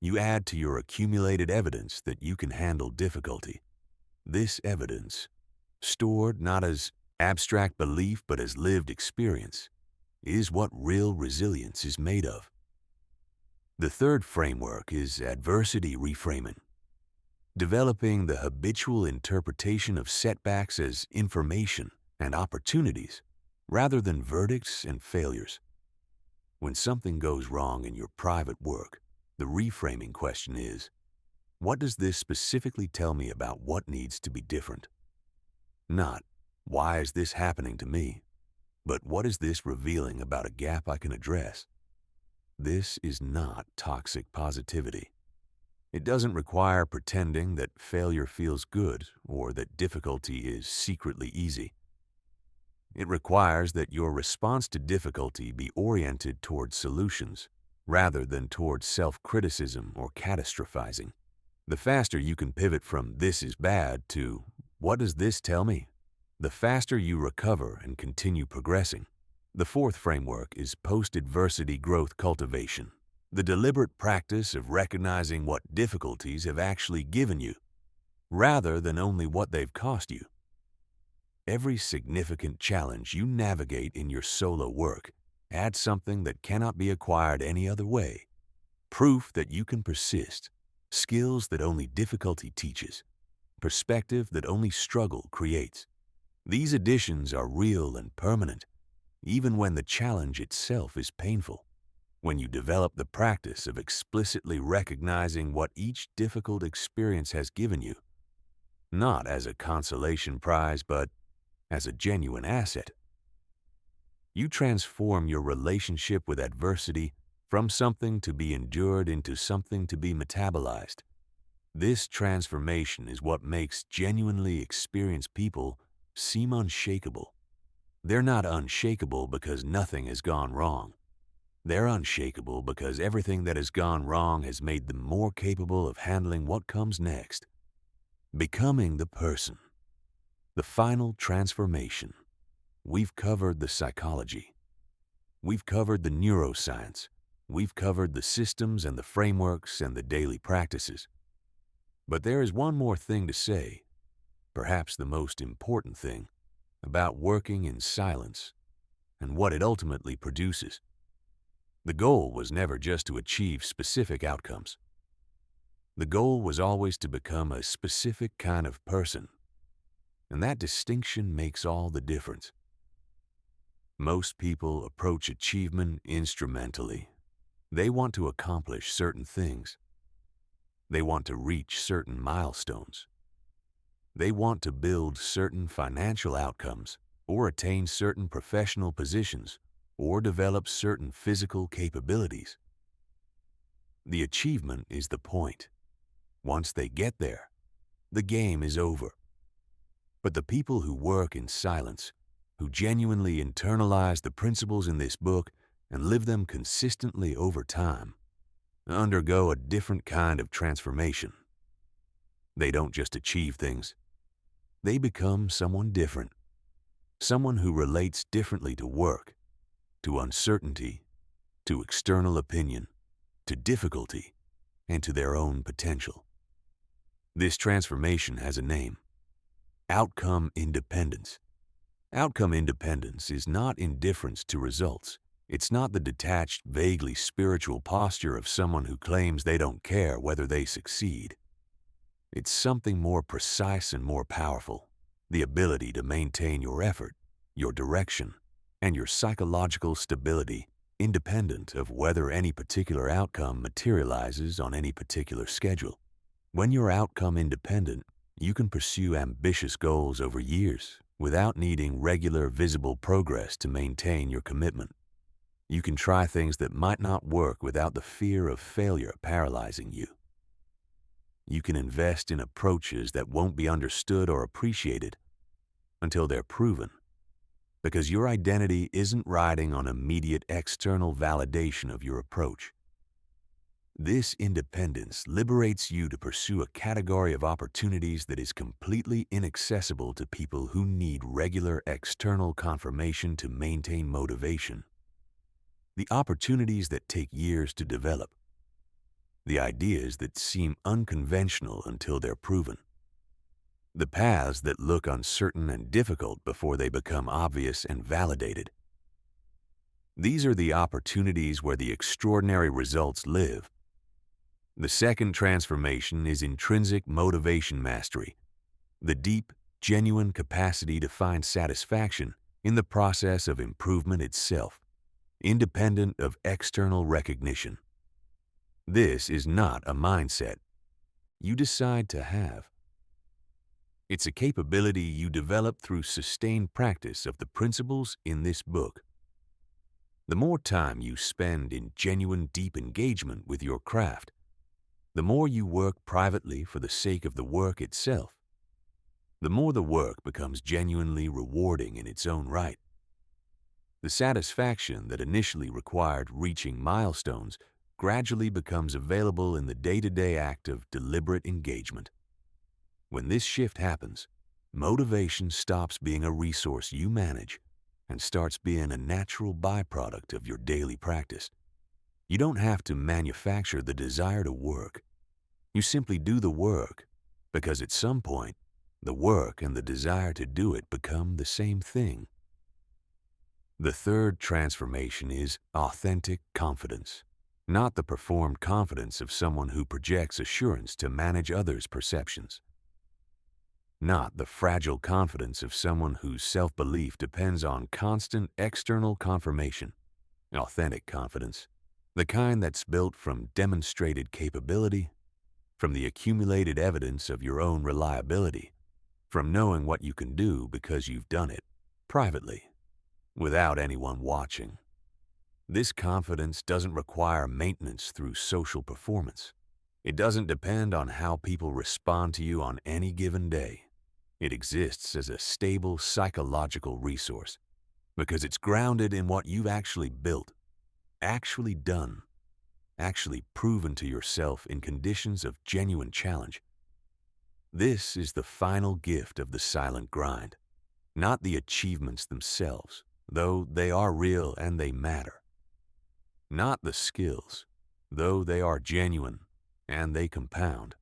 you add to your accumulated evidence that you can handle difficulty. This evidence, stored not as abstract belief but as lived experience, is what real resilience is made of. The third framework is adversity reframing, developing the habitual interpretation of setbacks as information and opportunities rather than verdicts and failures. When something goes wrong in your private work, the reframing question is, what does this specifically tell me about what needs to be different? Not, why is this happening to me? But what is this revealing about a gap I can address? This is not toxic positivity. It doesn't require pretending that failure feels good or that difficulty is secretly easy. It requires that your response to difficulty be oriented towards solutions rather than towards self-criticism or catastrophizing. The faster you can pivot from "this is bad" to "what does this tell me?" the faster you recover and continue progressing. The fourth framework is post-adversity growth cultivation, the deliberate practice of recognizing what difficulties have actually given you, rather than only what they've cost you. Every significant challenge you navigate in your solo work adds something that cannot be acquired any other way, proof that you can persist, skills that only difficulty teaches, perspective that only struggle creates. These additions are real and permanent, even when the challenge itself is painful. When you develop the practice of explicitly recognizing what each difficult experience has given you, not as a consolation prize, but as a genuine asset, you transform your relationship with adversity from something to be endured into something to be metabolized. This transformation is what makes genuinely experienced people seem unshakable. They're not unshakable because nothing has gone wrong. They're unshakable because everything that has gone wrong has made them more capable of handling what comes next. Becoming the person. The final transformation. We've covered the psychology. We've covered the neuroscience. We've covered the systems and the frameworks and the daily practices. But there is one more thing to say, perhaps the most important thing, about working in silence and what it ultimately produces. The goal was never just to achieve specific outcomes. The goal was always to become a specific kind of person, and that distinction makes all the difference. Most people approach achievement instrumentally. They want to accomplish certain things. They want to reach certain milestones. They want to build certain financial outcomes, or attain certain professional positions, or develop certain physical capabilities. The achievement is the point. Once they get there, the game is over. But the people who work in silence, who genuinely internalize the principles in this book and live them consistently over time, undergo a different kind of transformation. They don't just achieve things. They become someone different. Someone who relates differently to work, to uncertainty, to external opinion, to difficulty, and to their own potential. This transformation has a name: outcome independence. Outcome independence is not indifference to results. It's not the detached, vaguely spiritual posture of someone who claims they don't care whether they succeed. It's something more precise and more powerful: the ability to maintain your effort, your direction, and your psychological stability, independent of whether any particular outcome materializes on any particular schedule. When you're outcome independent, you can pursue ambitious goals over years without needing regular, visible progress to maintain your commitment. You can try things that might not work without the fear of failure paralyzing you. You can invest in approaches that won't be understood or appreciated until they're proven, because your identity isn't riding on immediate external validation of your approach. This independence liberates you to pursue a category of opportunities that is completely inaccessible to people who need regular external confirmation to maintain motivation. The opportunities that take years to develop. The ideas that seem unconventional until they're proven. The paths that look uncertain and difficult before they become obvious and validated. These are the opportunities where the extraordinary results live. The second transformation is intrinsic motivation mastery, the deep, genuine capacity to find satisfaction in the process of improvement itself, independent of external recognition. This is not a mindset you decide to have. It's a capability you develop through sustained practice of the principles in this book. The more time you spend in genuine, deep engagement with your craft, the more you work privately for the sake of the work itself, the more the work becomes genuinely rewarding in its own right. The satisfaction that initially required reaching milestones gradually becomes available in the day-to-day act of deliberate engagement. When this shift happens, motivation stops being a resource you manage and starts being a natural byproduct of your daily practice. You don't have to manufacture the desire to work. You simply do the work, because at some point, the work and the desire to do it become the same thing. The third transformation is authentic confidence, not the performed confidence of someone who projects assurance to manage others' perceptions. Not the fragile confidence of someone whose self-belief depends on constant external confirmation. Authentic confidence, the kind that's built from demonstrated capability, from the accumulated evidence of your own reliability, from knowing what you can do because you've done it, privately, without anyone watching. This confidence doesn't require maintenance through social performance. It doesn't depend on how people respond to you on any given day. It exists as a stable psychological resource because it's grounded in what you've actually built, actually done, actually proven to yourself in conditions of genuine challenge. This is the final gift of the silent grind, not the achievements themselves, though they are real and they matter. Not the skills, though they are genuine and they compound.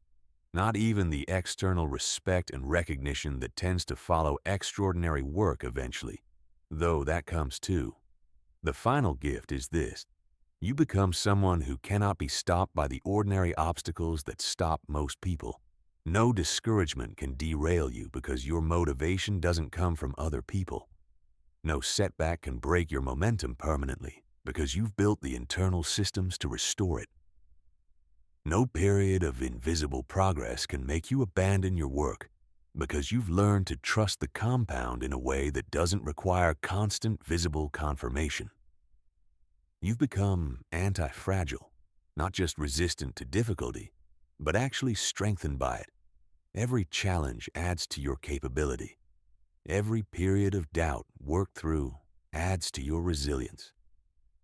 Not even the external respect and recognition that tends to follow extraordinary work eventually, though that comes too. The final gift is this: you become someone who cannot be stopped by the ordinary obstacles that stop most people. No discouragement can derail you because your motivation doesn't come from other people. No setback can break your momentum permanently because you've built the internal systems to restore it. No period of invisible progress can make you abandon your work because you've learned to trust the compound in a way that doesn't require constant visible confirmation. You've become anti-fragile, not just resistant to difficulty, but actually strengthened by it. Every challenge adds to your capability. Every period of doubt worked through adds to your resilience.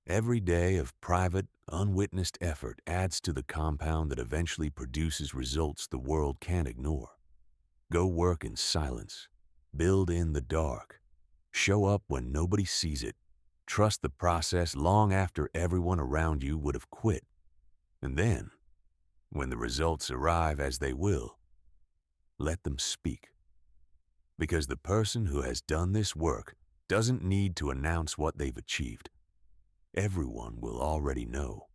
Every day of private, unwitnessed effort adds to the compound that eventually produces results the world can't ignore. Go work in silence. Build in the dark. Show up when nobody sees it. Trust the process long after everyone around you would have quit. And then, when the results arrive as they will, let them speak. Because the person who has done this work doesn't need to announce what they've achieved. Everyone will already know.